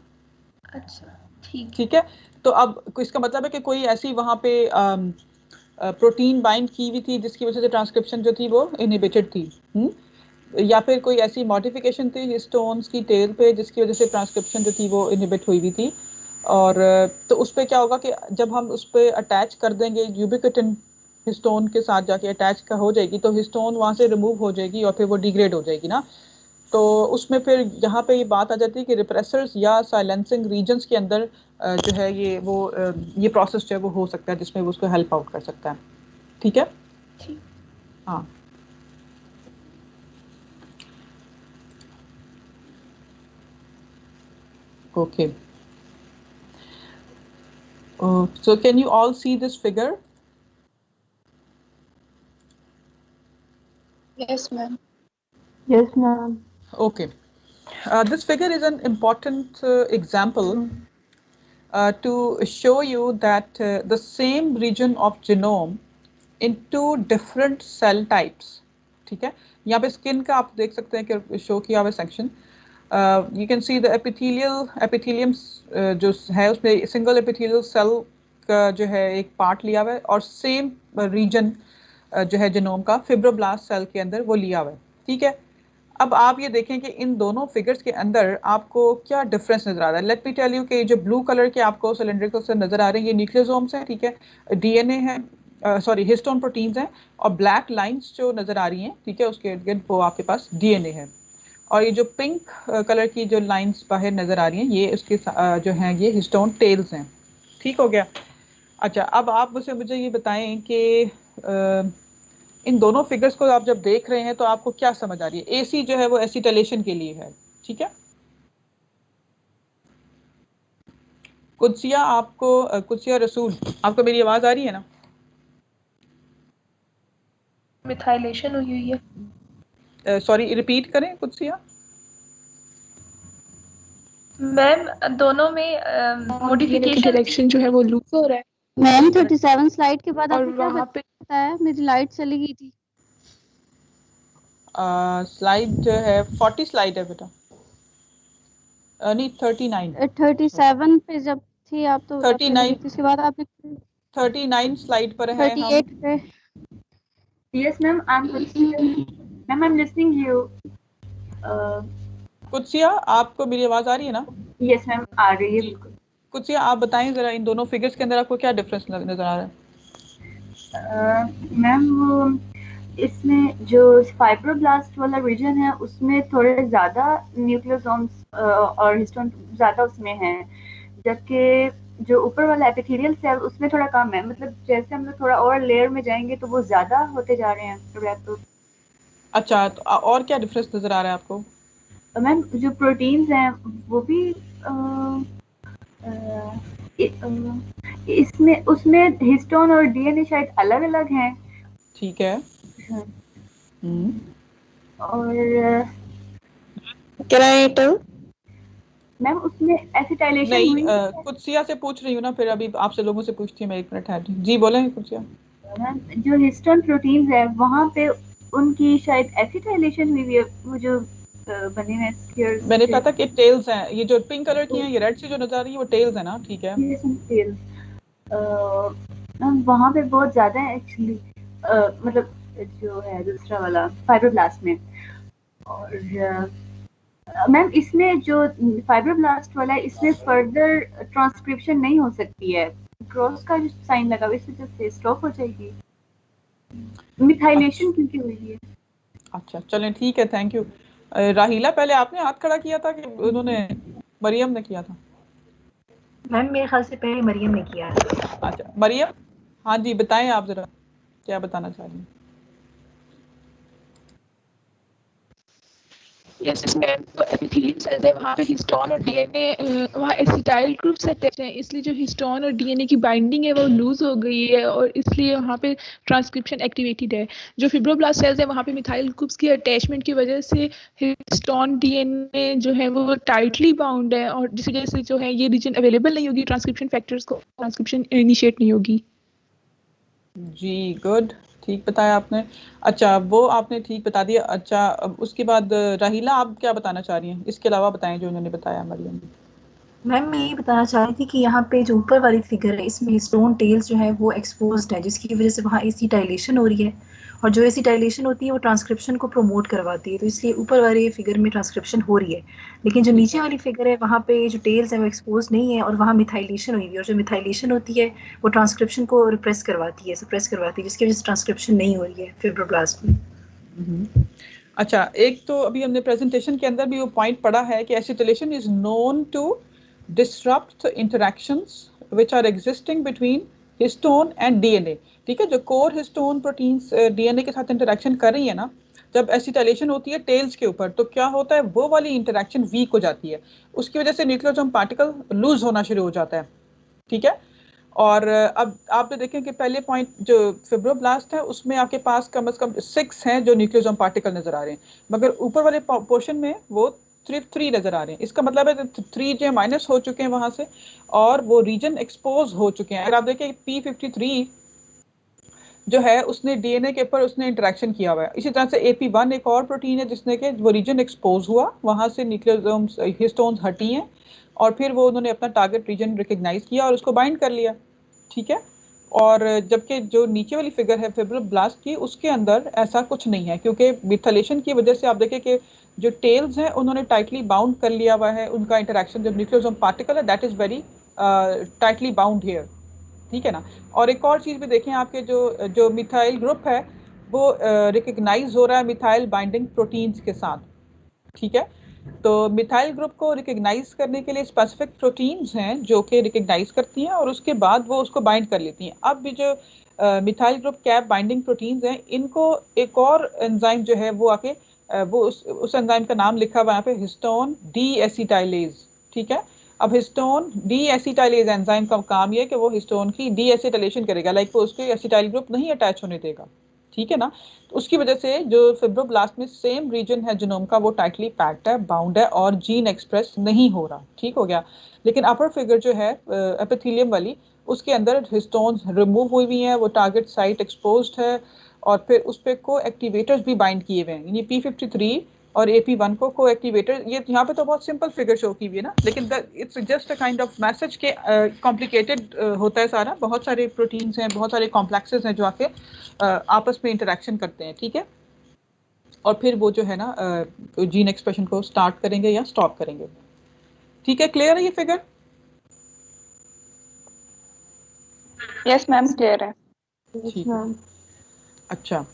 Speaker 8: अच्छा, ठीक
Speaker 2: है। तो अब इसका मतलब है कि कोई ऐसी वहाँ पे प्रोटीन बाइंड की हुई थी जिसकी वजह से ट्रांसक्रिप्शन जो थी वो इनहिबिटेड थी, या फिर कोई ऐसी मॉडिफिकेशन थी हिस्टोन्स की टेल पे जिसकी वजह से ट्रांसक्रिप्शन जो थी वो इनहिबिट हुई हुई थी। और तो उस पर क्या होगा कि जब हम उस पर अटैच कर देंगे यूबिक्विटिन हिस्टोन के साथ जाके अटैच का हो जाएगी तो हिस्टोन वहाँ से रिमूव हो जाएगी और फिर वो डिग्रेड हो जाएगी ना। तो उसमें फिर यहाँ पे ये बात आ जाती है कि रिप्रेसर्स या साइलेंसिंग रीजन्स के अंदर जो है ये प्रोसेस जो है वो हो सकता है जिसमें वो उसको हेल्प आउट कर सकता है, ठीक है। हाँ, okay. So can you all see this figure?
Speaker 10: Yes, ma'am.
Speaker 11: Yes, ma'am.
Speaker 2: Okay. This figure is an important example to show you that the same region of genome in 2 different cell types, ठीक है। यहाँ पे skin का आप देख सकते हैं कि शो किया हुआ section. You can see the epithelium जो है उसमें सिंगल एपिथेलियल सेल का जो है एक पार्ट लिया हुआ है और सेम रीजन जो है जीनोम का फिब्रोब्लास्ट सेल के अंदर वो लिया हुआ है, ठीक है। अब आप ये देखें कि इन दोनों फिगर्स के अंदर आपको क्या डिफरेंस नजर आ रहा है। लेट मी टेल यू कि जो ब्लू कलर के आपको सिलेंड्रिकल से नजर आ रहे हैं ये न्यूक्लियोसोम्स हैं, ठीक है, डीएनए है, सॉरी हिस्टोन प्रोटीन्स हैं, और ब्लैक लाइंस जो नजर आ रही हैं, ठीक है, उसके इर्द गिर्द वो आपके पास डीएनए है। और ये जो पिंक कलर की जो लाइंस बाहर नजर आ रही हैं ये उसके जो हैं ये हिस्टोन टेल्स हैं। ठीक हो गया। अच्छा, अब आप मुझे ये बताएं कि इन दोनों फिगर्स को आप जब देख रहे हैं तो आपको क्या समझ आ रही है। AC जो है वो एसिटाइलेशन के लिए है, ठीक है। कुदसिया रसूल, आपको मेरी आवाज आ रही है ना?
Speaker 8: मिथाइलेशन हुई हुई है।
Speaker 2: सॉरी, रिपीट करें कुदसिया।
Speaker 8: मैम दोनों में मॉडिफिकेशन
Speaker 11: डायरेक्शन जो है वो लूज हो रहा है।
Speaker 1: मैम 37 स्लाइड के बाद
Speaker 11: और
Speaker 1: आपने क्या
Speaker 11: वहाँ पे
Speaker 1: बताया? मेरी लाइट चली गई थी।
Speaker 2: स्लाइड जो है 40 स्लाइड है बेटा, नहीं 39।
Speaker 1: 37 पे जब थी आप तो चली गई
Speaker 2: 39
Speaker 1: थी, उसके बाद आपने
Speaker 2: 39 स्लाइड पर है हम।
Speaker 1: 38 पे।
Speaker 13: Yes, ma'am. I'm listening. Ma'am, I'm listening you.
Speaker 2: Qudsia, आपको मेरी आवाज आ रही है ना?
Speaker 13: Yes, ma'am. आ रही है बिल्कुल।
Speaker 2: कुदसिया, आप बताएं जरा इन दोनों फिगर्स के अंदर आपको क्या डिफरेंस नजर आ रहा है?
Speaker 13: मैम वो इसमें जो फाइब्रोब्लास्ट वाला रीजन है उसमें थोड़े ज़्यादा न्यूक्लियोसोम्स और हिस्टोन ज़्यादा उसमें है, जबकि जो ऊपर वाला एपिथेलियल सेल उसमें थोड़ा कम है। मतलब जैसे हम लोग थोड़ा और लेयर में जाएंगे तो वो ज़्यादा होते जा रहे हैं। तो
Speaker 2: अच्छा, तो और क्या डिफरेंस नजर आ रहा है आपको?
Speaker 13: मैम जो प्रोटीन्स हैं वो भी इसमें उसमें हिस्टोन और DNA शायद अलग अलग हैं।
Speaker 2: ठीक है।
Speaker 13: और
Speaker 11: Can I tell?
Speaker 13: मैम उसमें एसिटाइलेशन
Speaker 2: नहीं, कुदसिया से पूछ रही हूँ ना, फिर अभी आपसे लोगों से पूछती हूँ मैं। 1 मिनट है जी, बोलें कुदसिया।
Speaker 13: मैम जो हिस्टोन प्रोटीन्स है वहाँ पे उनकी शायद एसिटाइलेशन हुई है। वो जो बने हैं स्क्वायर्स,
Speaker 2: मैंने कहा था कि टेल्स हैं, ये जो पिंक कलर की हैं, ये रेड से जो नजर आ रही है वो टेल्स है ना, ठीक है।
Speaker 13: मैम वहाँ पे बहुत ज्यादा है एक्चुअली, मतलब जो है दूसरा वाला फाइब्रोब्लास्ट में। और मैम इसमें जो फाइब्रोब्लास्ट वाला है इसमें फर्दर ट्रांसक्रिप्शन नहीं हो सकती है। क्रॉस का जो साइन लगा हुआ है इस वजह से स्टॉप हो जाएगी मिथाइलेशन क्योंकि हुई है।
Speaker 2: अच्छा चलें, ठीक है, थैंक यू। राहिला, पहले आपने हाथ खड़ा किया था कि उन्होंने मरियम ने किया था?
Speaker 14: मैम मेरे ख्याल से पहले मरियम ने किया है।
Speaker 2: अच्छा मरियम, हाँ जी बताएं आप जरा क्या बताना चाह रही हैं।
Speaker 11: यस मैम, तो एपिथेलियल सेल्स है वहाँ पे हिस्टोन और डीएनए वहाँ एसिटाइल ग्रुप से अटैच हैं, इसलिए जो हिस्टोन और डीएनए की बाइंडिंग है वो लूज हो गई है और इसलिए वहाँ पे ट्रांसक्रिप्शन एक्टिवेटेड है। जो फिब्रोब्लास्ट सेल्स है वहाँ पे मिथाइल ग्रुप्स की अटैचमेंट की वजह से हिस्टोन डीएनए जो है वो टाइटली बाउंड है और जिस वजह से जो है ये रीजन अवेलेबल नहीं होगी ट्रांसक्रिप्शन फैक्टर्स को, ट्रांसक्रिप्शन इनिशिएट नहीं होगी।
Speaker 2: जी गुड, ठीक बताया आपने। अच्छा वो आपने ठीक बता दिया। अच्छा उसके बाद राहिला, आप क्या बताना चाह रही हैं? इसके अलावा बताएं जो उन्होंने बताया मरियम।
Speaker 14: मैम मैं ये बताना चाह रही थी कि यहाँ पे जो ऊपर वाली फिगर है इसमें स्टोन टेल्स जो है वो एक्सपोज्ड है, जिसकी वजह से वहाँ एसिटाइलेशन हो रही है और जो एसिटाइलेशन होती है वो ट्रांसक्रिप्शन को प्रमोट करवाती है, तो इसलिए ऊपर वाली फिगर में ट्रांसक्रिप्शन हो रही है। लेकिन जो नीचे वाली फिगर है वहाँ पे जो टेल्स है वो एक्सपोज नहीं है और वहाँ मिथाइलेशन हुई है और जो मिथाइलेशन होती है वो ट्रांसक्रिप्शन को रिप्रेस करवाती है, सप्रेस करवाती है, जिसकी वजह से ट्रांसक्रिप्शन नहीं हो रही है फिब्रोब्लास्ट में।
Speaker 2: अच्छा, एक तो अभी हमने प्रेजेंटेशन के अंदर भी वो पॉइंट पढ़ा है कि acetylation is known to disrupt interactions which are existing between histone and DNA। ठीक है, जो कोर हिस्टोन प्रोटीन्स DNA के साथ इंटरेक्शन कर रही है ना, जब एसिटाइलेशन होती है टेल्स के ऊपर तो क्या होता है, वो वाली इंटरेक्शन वीक हो जाती है, उसकी वजह से न्यूक्लियोसोम पार्टिकल लूज होना शुरू हो जाता है। ठीक है, और अब आप देखें कि पहले पॉइंट जो फिब्रोब्लास्ट है उसमें आपके पास कम से कम 6 हैं जो न्यूक्लियोसोम पार्टिकल नजर आ रहे हैं, मगर ऊपर वाले पोर्शन में वो सिर्फ 3 नजर आ रहे हैं। इसका मतलब है 3 जो माइनस हो चुके हैं वहां से और वो रीजन एक्सपोज हो चुके हैं। अगर आप देखें P53 जो है उसने डीएनए के ऊपर उसने इंटरेक्शन किया हुआ है। इसी तरह से AP1 एक और प्रोटीन है जिसने के वो रीजन एक्सपोज हुआ, वहां से न्यूक्लियोसोम्स हिस्टोन्स हटी हैं और फिर वो उन्होंने अपना टारगेट रीजन रिकग्नाइज किया और उसको बाइंड कर लिया। ठीक है, और जबकि जो नीचे वाली फिगर है फिब्रोब्लास्ट की उसके अंदर ऐसा कुछ नहीं है, क्योंकि मिथाइलेशन की वजह से आप देखें कि जो टेल्स हैं उन्होंने टाइटली बाउंड कर लिया हुआ है, उनका इंटरेक्शन जब न्यूक्लियोसोम पार्टिकल है that is very tightly bound here. ठीक है ना, और एक और चीज़ भी देखें, आपके जो मिथाइल ग्रुप है वो रिकग्नाइज हो रहा है मिथाइल बाइंडिंग प्रोटीन्स के साथ। ठीक है। तो मिथाइल ग्रुप को रिकग्नाइज करने के लिए स्पेसिफिक प्रोटीन्स हैं जो कि रिकग्नाइज करती हैं और उसके बाद वो उसको बाइंड कर लेती हैं। अब भी जो methyl group cap binding proteins हैं, इनको एक और एंजाइम जो है वो आके वो उस एंजाइम का नाम लिखा हुआ है यहाँ पे, हिस्टोन डी एसिटाइलेज। ठीक है। अब हिस्टोन डी एसिटाइलेज एंजाइम का काम ये है कि वो हिस्टोन की डी एसिटाइलेशन करेगा, लाइक वो उसके एसिटाइल ग्रुप नहीं अटैच होने देगा। ठीक है ना। तो उसकी वजह से जो फिब्रोब्लास्ट में सेम रीजन है जिनोम का, वो टाइटली पैक्ड है, बाउंड है और जीन एक्सप्रेस नहीं हो रहा। ठीक हो गया। लेकिन अपर फिगर जो है एपिथेलियम वाली, उसके अंदर हिस्टोन्स रिमूव हुई हुई हैं, वो टारगेट साइट एक्सपोज्ड है और फिर उस पर को एक्टिवेटर्स भी बाइंड किए हुए हैं, यानी P53 और AP1 को एक्टिवेटर। ये यहाँ पे तो बहुत सिंपल फिगर शो की हुई है ना, लेकिन it's just a kind of message के कॉम्प्लिकेटेड होता है सारा, बहुत सारे प्रोटीन्स हैं, बहुत सारे कॉम्प्लेक्सेस हैं जो आके आपस में इंटरेक्शन करते हैं। ठीक है। और फिर वो जो है ना जीन एक्सप्रेशन को स्टार्ट करेंगे या स्टॉप करेंगे। ठीक है, क्लियर है ये फिगर?
Speaker 10: यस मैम, क्लियर है।
Speaker 2: ठीक है। अच्छा,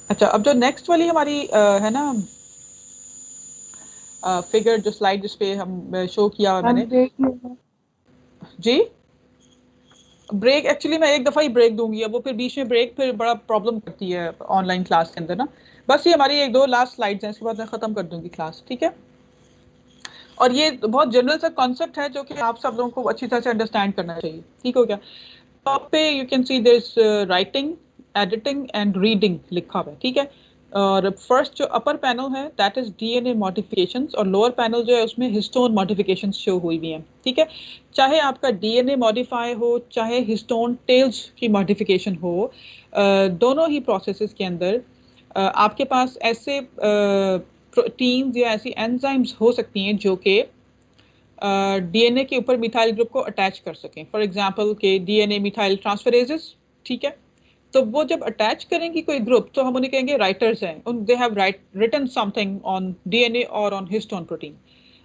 Speaker 2: अच्छा, अब जो नेक्स्ट वाली हमारी है ना फिगर, जो स्लाइड जिस पे हम शो किया हुआ मैंने जी, ब्रेक एक्चुअली मैं एक दफ़ा ही ब्रेक दूंगी, अब वो फिर बीच में ब्रेक फिर बड़ा प्रॉब्लम करती है ऑनलाइन क्लास के अंदर ना। बस ये हमारी एक दो लास्ट स्लाइड्स हैं, इसके बाद मैं ख़त्म कर दूंगी क्लास। ठीक है। और ये बहुत जनरल सा कॉन्सेप्ट है जो कि आप सब लोगों को अच्छी तरह से अंडरस्टैंड करना चाहिए। ठीक हो गया। टॉप पे you can see this writing, editing and reading लिखा हुआ है। ठीक है। और फर्स्ट जो अपर पैनल है दैट इज डीएनए मॉडिफिकेशंस, और लोअर पैनल जो है उसमें हिस्टोन मॉडिफिकेशंस शो हुई हुई हैं। ठीक है। चाहे आपका डीएनए मॉडिफाई हो, चाहे हिस्टोन टेल्स की मॉडिफिकेशन हो, दोनों ही प्रोसेसेस के अंदर आपके पास ऐसे प्रोटीन्स या ऐसी एंजाइम्स हो सकती हैं जो कि डीएनए के ऊपर मिथाइल ग्रुप को अटैच कर सकें। फॉर एग्जांपल के डीएनए मिथाइल ट्रांसफरेजेस। ठीक है। तो वो जब अटैच करेंगी कोई ग्रुप तो हम उन्हें कहेंगे राइटर्स हैं, they have written something on DNA और ऑन हिस्टोन प्रोटीन।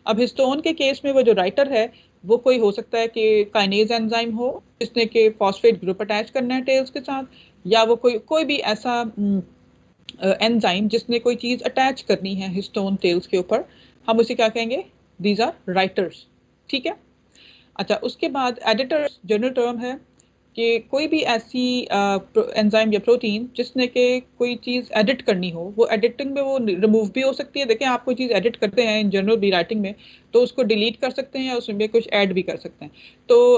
Speaker 2: अब हिस्टोन के केस में वो जो राइटर है वो कोई हो सकता है कि काइनेज एंजाइम हो जिसने के फॉस्फेट ग्रुप अटैच करना है टेल्स के साथ, या वो कोई भी ऐसा एंजाइम जिसने कोई चीज़ अटैच करनी है हिस्टोन टेल्स के ऊपर, हम उसे क्या कहेंगे? These are writers. ठीक है। अच्छा, उसके बाद एडिटर्स जनरल टर्म है कि कोई भी ऐसी एंजाइम या प्रोटीन जिसने के कोई चीज़ एडिट करनी हो, वो एडिटिंग में वो रिमूव भी हो सकती है। देखें, आप कोई चीज़ एडिट करते हैं इन जनरल भी राइटिंग में, तो उसको डिलीट कर सकते हैं या उसमें कुछ ऐड भी कर सकते हैं। तो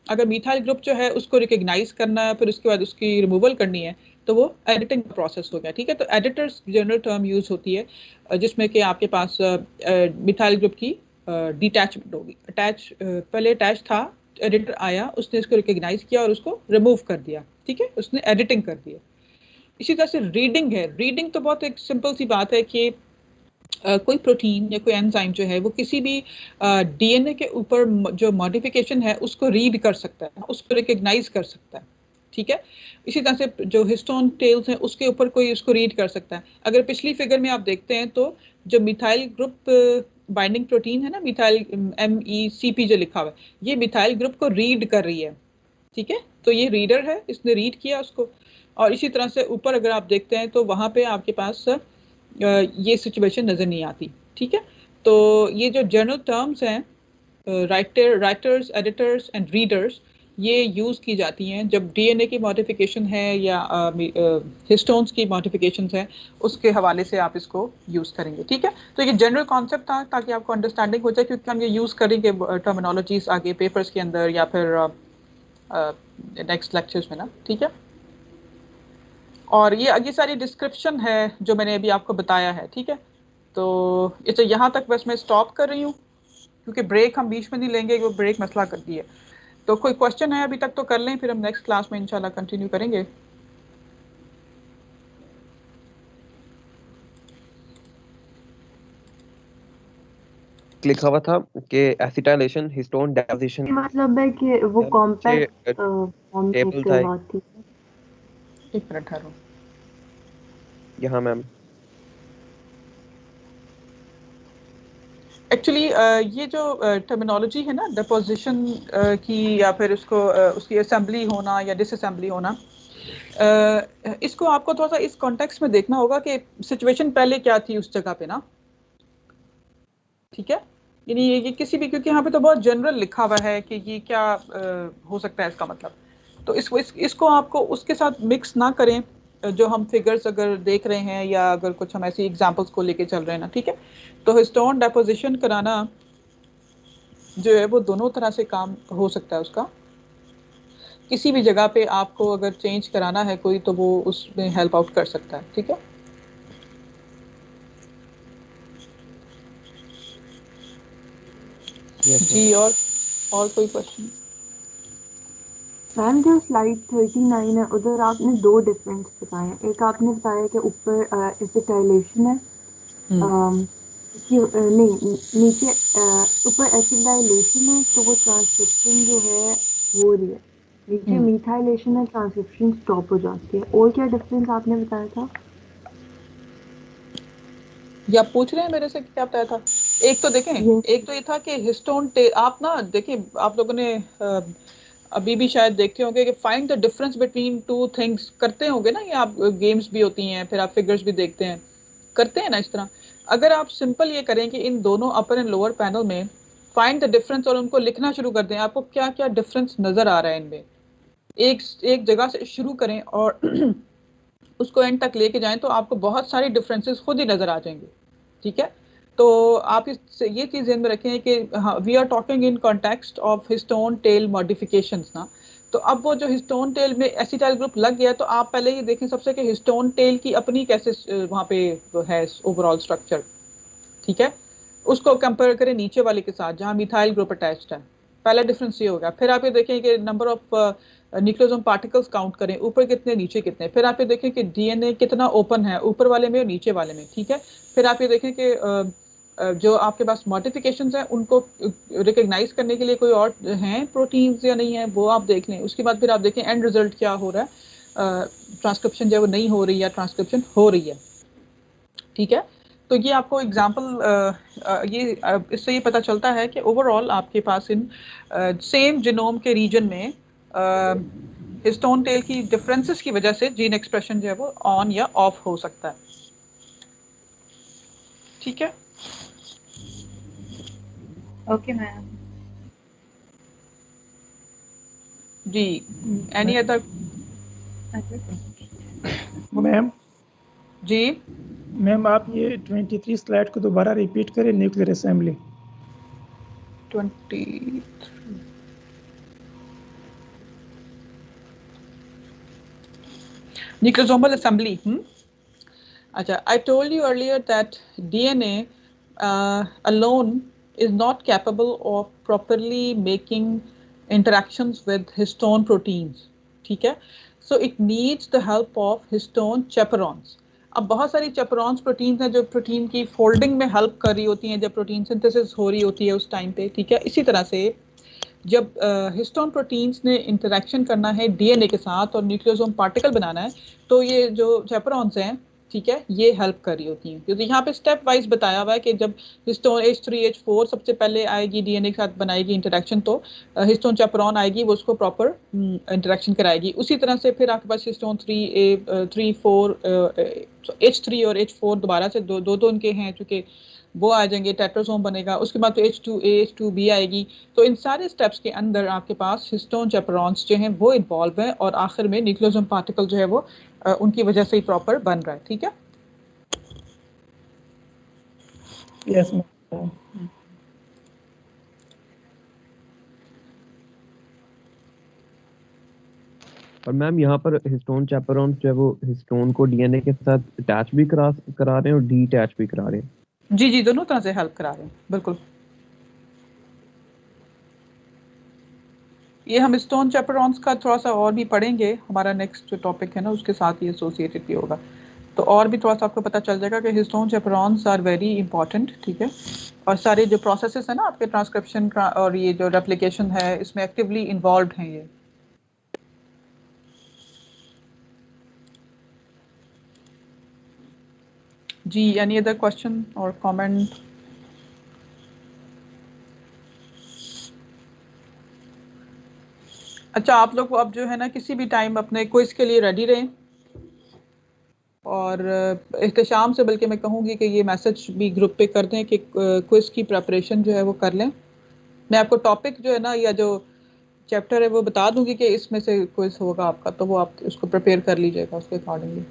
Speaker 2: अगर मिथाइल ग्रुप जो है उसको रिकग्नाइज करना है, फिर उसके बाद उसकी रिमूवल करनी है, तो वो एडिटिंग प्रोसेस हो गया। ठीक है। तो एडिटर्स जनरल टर्म यूज होती है जिसमें कि आपके पास मिथाइल ग्रुप की डिटैचमेंट होगी। पहले अटैच था, एडिटर आया, उसने इसको रिकग्नाइज किया और उसको रिमूव कर दिया। ठीक है। उसने एडिटिंग कर दिया। इसी तरह से रीडिंग है। रीडिंग तो बहुत एक सिंपल सी बात है कि कोई प्रोटीन या कोई एंजाइम जो है वो किसी भी डीएनए के ऊपर जो मॉडिफिकेशन है उसको रीड कर सकता है, उसको रिकग्नाइज कर सकता है। ठीक है। इसी तरह से जो हिस्टोन टेल्स हैं उसके ऊपर कोई उसको रीड कर सकता है। अगर पिछली फिगर में आप देखते हैं तो जो मिथाइल ग्रुप बाइंडिंग प्रोटीन है ना, मिथाइल MECP जो लिखा हुआ है, ये मिथाइल ग्रुप को रीड कर रही है। ठीक है। तो ये रीडर है, इसने रीड किया उसको। और इसी तरह से ऊपर अगर आप देखते हैं तो वहाँ पे आपके पास ये सिचुएशन नज़र नहीं आती। ठीक है। तो ये जो जनरल टर्म्स हैं राइटर्स, एडिटर्स एंड रीडर्स, ये यूज़ की जाती हैं जब डीएनए की मॉडिफिकेशन है या हिस्टोन्स की मॉडिफिकेशंस है, उसके हवाले से आप इसको यूज़ करेंगे। ठीक है। तो ये जनरल कॉन्सेप्ट था ताकि आपको अंडरस्टैंडिंग हो जाए, क्योंकि हम ये यूज़ करेंगे टर्मिनोलॉजीज आगे पेपर्स के अंदर या फिर नेक्स्ट लेक्चर्स में ना। ठीक है। और ये सारी डिस्क्रिप्शन है जो मैंने अभी आपको बताया है। ठीक है। तो इसे यहाँ तक बस मैं स्टॉप कर रही हूँ क्योंकि ब्रेक हम बीच में नहीं लेंगे, वो ब्रेक मसला करती है। तो कोई क्वेश्चन है अभी तक तो कर लें, फिर हम नेक्स्ट क्लास में इंशाल्लाह कंटिन्यू करेंगे।
Speaker 12: लिखा हुआ था कि एसिटाइलेशन हिस्टोन डेपोजिशन,
Speaker 13: मतलब है कि वो कॉम्पैक्ट फॉर्म
Speaker 12: टेबल था
Speaker 13: करवाती है।
Speaker 2: एक मिनट ठहरो।
Speaker 12: यहाँ मैम
Speaker 2: एक्चुअली ये जो टर्मिनोलॉजी है ना डिपोजिशन की, या फिर उसको उसकी असेंबली होना या डिसअसेंबली होना, इसको आपको थोड़ा सा इस कॉन्टेक्स्ट में देखना होगा कि सिचुएशन पहले क्या थी उस जगह पे ना, ठीक है। यानी ये किसी भी, क्योंकि यहाँ पे तो बहुत जनरल लिखा हुआ है कि ये क्या हो सकता है इसका मतलब, तो इसको आपको उसके साथ मिक्स ना करें जो हम फिगर्स अगर देख रहे हैं या अगर कुछ हम ऐसी एग्जांपल्स को लेके चल रहे हैं ना, ठीक है। तो हिस्टोन डेपोजिशन कराना जो है वो दोनों तरह से काम हो सकता है उसका। किसी भी जगह पे आपको अगर चेंज कराना है कोई तो वो उसमें हेल्प आउट कर सकता है, ठीक है। जी और कोई क्वेश्चन?
Speaker 13: मैम जो स्लाइड 39 है उधर आपने दो डिफरेंस बताए, एक आपने बताया कि ऊपर एसिटाइलेशन है, नहीं नीचे ऊपर एसिटाइलेशन है तो वो ट्रांसक्रिप्शन जो है वो रही है, नीचे मिथाइलेशन है ट्रांसक्रिप्शन स्टॉप हो जाती है। और क्या डिफरेंस आपने बताया था?
Speaker 2: या पूछ रहे हैं मेरे से क्या बताया था? एक तो देखें, एक तो ये था कि हिस्टोन आप ना देखिए, आप लोगों ने अभी भी शायद देखते होंगे कि find the difference between two things करते होंगे ना, ये आप गेम्स भी होती हैं, फिर आप फिगर्स भी देखते हैं, करते हैं ना इस तरह। अगर आप सिंपल ये करें कि इन दोनों अपर एंड लोअर पैनल में फाइंड द डिफरेंस और उनको लिखना शुरू कर दें, आपको क्या क्या डिफरेंस नजर आ रहा है इनमें, एक जगह से शुरू करें और उसको एंड तक लेके जाएं तो आपको बहुत सारे डिफरेंसेस खुद ही नजर आ जाएंगे, ठीक है। तो आप ये चीज ध्यान में रखें कि we are talking in context of histone tail modifications ना। तो अब वो जो हिस्टोन टेल में एसिटाइल ग्रुप लग गया, तो आप पहले ये देखें सबसे कि हिस्टोन टेल की अपनी कैसे वहाँ पे है ओवरऑल स्ट्रक्चर, ठीक है। उसको कंपेयर करें नीचे वाले के साथ जहाँ मिथाइल ग्रुप अटैच्ड है, पहला डिफरेंस ये होगा। फिर आप ये देखें कि number of nucleosome particles count करें, ऊपर कितने नीचे कितने। फिर आप ये देखें कि डीएनए कितना ओपन है ऊपर वाले में और नीचे वाले में, ठीक है। फिर आप ये देखें कि जो आपके पास मॉडिफिकेशंस हैं उनको रिकग्नाइज करने के लिए कोई और हैं प्रोटीन्स या नहीं है, वो आप देख लें। उसके बाद फिर आप देखें एंड रिजल्ट क्या हो रहा है, ट्रांसक्रिप्शन जो है वो नहीं हो रही है, ट्रांसक्रिप्शन हो रही है, ठीक है। तो ये आपको एग्जाम्पल इससे ये पता चलता है कि ओवरऑल आपके पास इन सेम जीनोम के रीजन में हिस्टोन टेल की डिफरेंसेस की वजह से जीन एक्सप्रेशन जो है वो ऑन या ऑफ हो सकता है, ठीक है।
Speaker 13: Okay ma'am.
Speaker 2: जी एनी अदर?
Speaker 15: मैम
Speaker 2: जी
Speaker 15: मैम आप ये 23 स्लाइड को दोबारा रिपीट करें, nuclear assembly
Speaker 2: 23 nucleosomal assembly. Acha, I told you earlier that DNA alone is not capable of properly making interactions with histone proteins, ठीक है। So it needs the help of histone chaperones. अब बहुत सारी chaperones proteins हैं जो protein की folding में help कर रही होती हैं जब प्रोटीन सिंथेसिस हो रही होती है उस टाइम पे, ठीक है। इसी तरह से जब हिस्टोन प्रोटीन्स ने इंटरेक्शन करना है डीएनए के साथ और न्यूक्लियोसोम पार्टिकल बनाना है, तो ये जो चैपरॉन्स हैं, ठीक है, ये हेल्प कर रही होती हैं। क्योंकि यहाँ पे स्टेप वाइज बताया हुआ है कि जब हिस्टोन H3H4 सबसे पहले आएगी डीएनए के साथ बनाएगी इंटरेक्शन, तो हिस्टोन चैपरॉन आएगी वो उसको प्रॉपर इंटरेक्शन कराएगी। उसी तरह से फिर आपके पास हिस्टोन 3, 4 H3 और H4 दोबारा से दो इनके हैं चूँकि वो आ जाएंगे, टेट्रासोम बनेगा। उसके बाद तो H2A H2B आएगी। तो इन सारे स्टेप्स के अंदर आपके पास हिस्टोन चैपरॉन्स जो हैं वो इन्वॉल्व हैं और आखिर में न्यूक्लियोसोम पार्टिकल जो है वो उनकी वजह से ही प्रॉपर बन रहा है, ठीक है।
Speaker 15: Yes ma'am.
Speaker 12: और मैम यहाँ पर हिस्टोन चैपरॉन जो है वो हिस्टोन को डीएनए के साथ अटैच भी करा रहे हैं और डी अटैच भी करा रहे हैं।
Speaker 2: जी जी, दोनों तरह से हेल्प करा रहे हैं, बिल्कुल। ये हम हिस्टोन चैपरॉन्स का थोड़ा सा और भी पढ़ेंगे, हमारा नेक्स्ट जो टॉपिक है ना उसके साथ ही एसोसिएटेड भी होगा, तो और भी थोड़ा सा आपको पता चल जाएगा कि हिस्टोन चैपरॉन्स आर वेरी इंपॉर्टेंट, ठीक है। और सारे जो प्रोसेसेस है ना आपके ट्रांसक्रिप्शन का और ये जो रेप्लिकेशन है इसमें एक्टिवली इन्वॉल्व हैं ये। जी एनी अदर क्वेश्चन और कमेंट? अच्छा, आप लोग अब जो है ना किसी भी टाइम अपने क्विज के लिए रेडी रहें, और एहतशाम से बल्कि मैं कहूँगी कि ये मैसेज भी ग्रुप पे कर दें कि क्विज की प्रिपरेशन जो है वो कर लें। मैं आपको टॉपिक जो है ना या जो चैप्टर है वो बता दूंगी कि इसमें से क्विज होगा आपका, तो वो आप उसको प्रिपेयर कर लीजिएगा उसके अकॉर्डिंगली।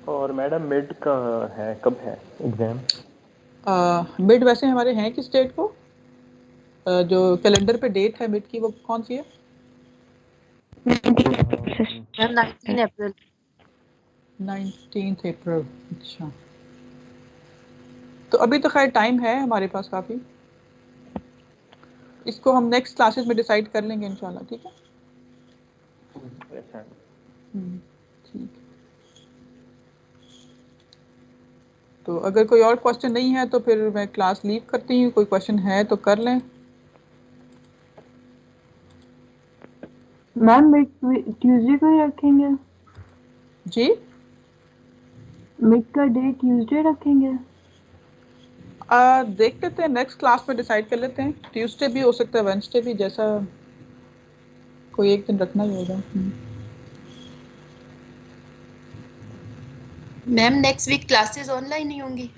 Speaker 9: और मैडम मिड का है, कब है एग्जाम?
Speaker 2: मिड वैसे हमारे हैं किस डेट को? जो कैलेंडर पे डेट है मिड की वो कौन सी है?
Speaker 13: 19 अप्रैल।
Speaker 2: 19 अप्रैल। अच्छा, तो अभी तो खैर टाइम है हमारे पास काफ़ी। इसको हम नेक्स्ट क्लासेस में डिसाइड कर लेंगे इंशाल्लाह। ठीक है, ठीक। तो अगर कोई और क्वेश्चन नहीं है तो फिर मैं क्लास लीव करती हूँ। कोई क्वेश्चन है तो कर लें।
Speaker 13: मैम मिड ट्यूसडे को ही रखेंगे?
Speaker 2: जी,
Speaker 13: मिड का डे ट्यूसडे रखेंगे?
Speaker 2: देख लेते हैं, नेक्स्ट क्लास में डिसाइड कर लेते हैं। ट्यूसडे भी हो सकता है, वेडनेसडे भी, जैसा कोई एक दिन रखना ही होगा।
Speaker 3: Ma'am next week classes online ही होंगी?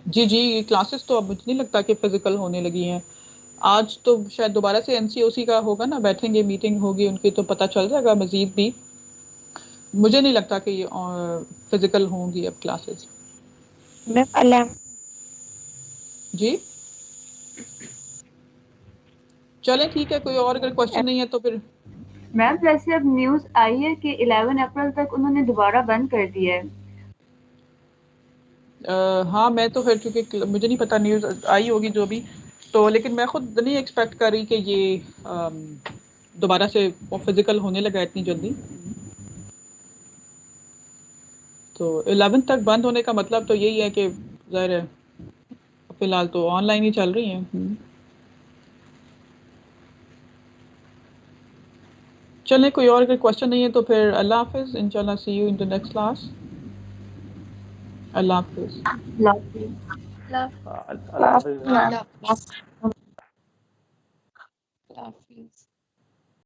Speaker 2: जी जी, क्लासेस तो अब मुझे नहीं लगता कि फिजिकल होने लगी हैं। आज तो शायद दोबारा से एनसीओसी का होगा ना, बैठेंगे, मीटिंग होगी उनकी, तो पता चल जाएगा मजीद भी। मुझे नहीं लगता कि ये फिजिकल होंगी अब क्लासेस। जी चलें, ठीक है। कोई और अगर क्वेश्चन नहीं है तो फिर
Speaker 13: मैम वैसे अब न्यूज़ आई है कि 11 अप्रैल तक उन्होंने दोबारा बंद कर दिया है।
Speaker 2: हाँ, मैं तो फिर चूँकि मुझे नहीं पता, न्यूज़ आई होगी जो भी, तो लेकिन मैं खुद नहीं एक्सपेक्ट कर रही कि ये दोबारा से फिजिकल होने लगा इतनी जल्दी। तो 11 तक बंद होने का मतलब तो यही है कि ज़ाहिर है फिलहाल तो ऑनलाइन ही चल रही हैं। चलें, कोई और अगर क्वेश्चन नहीं है तो फिर अल्लाह हाफिज़। इंशाल्लाह see you in the next class. अल्लाह हाफिज़।
Speaker 9: अल्लाह हाफिज़।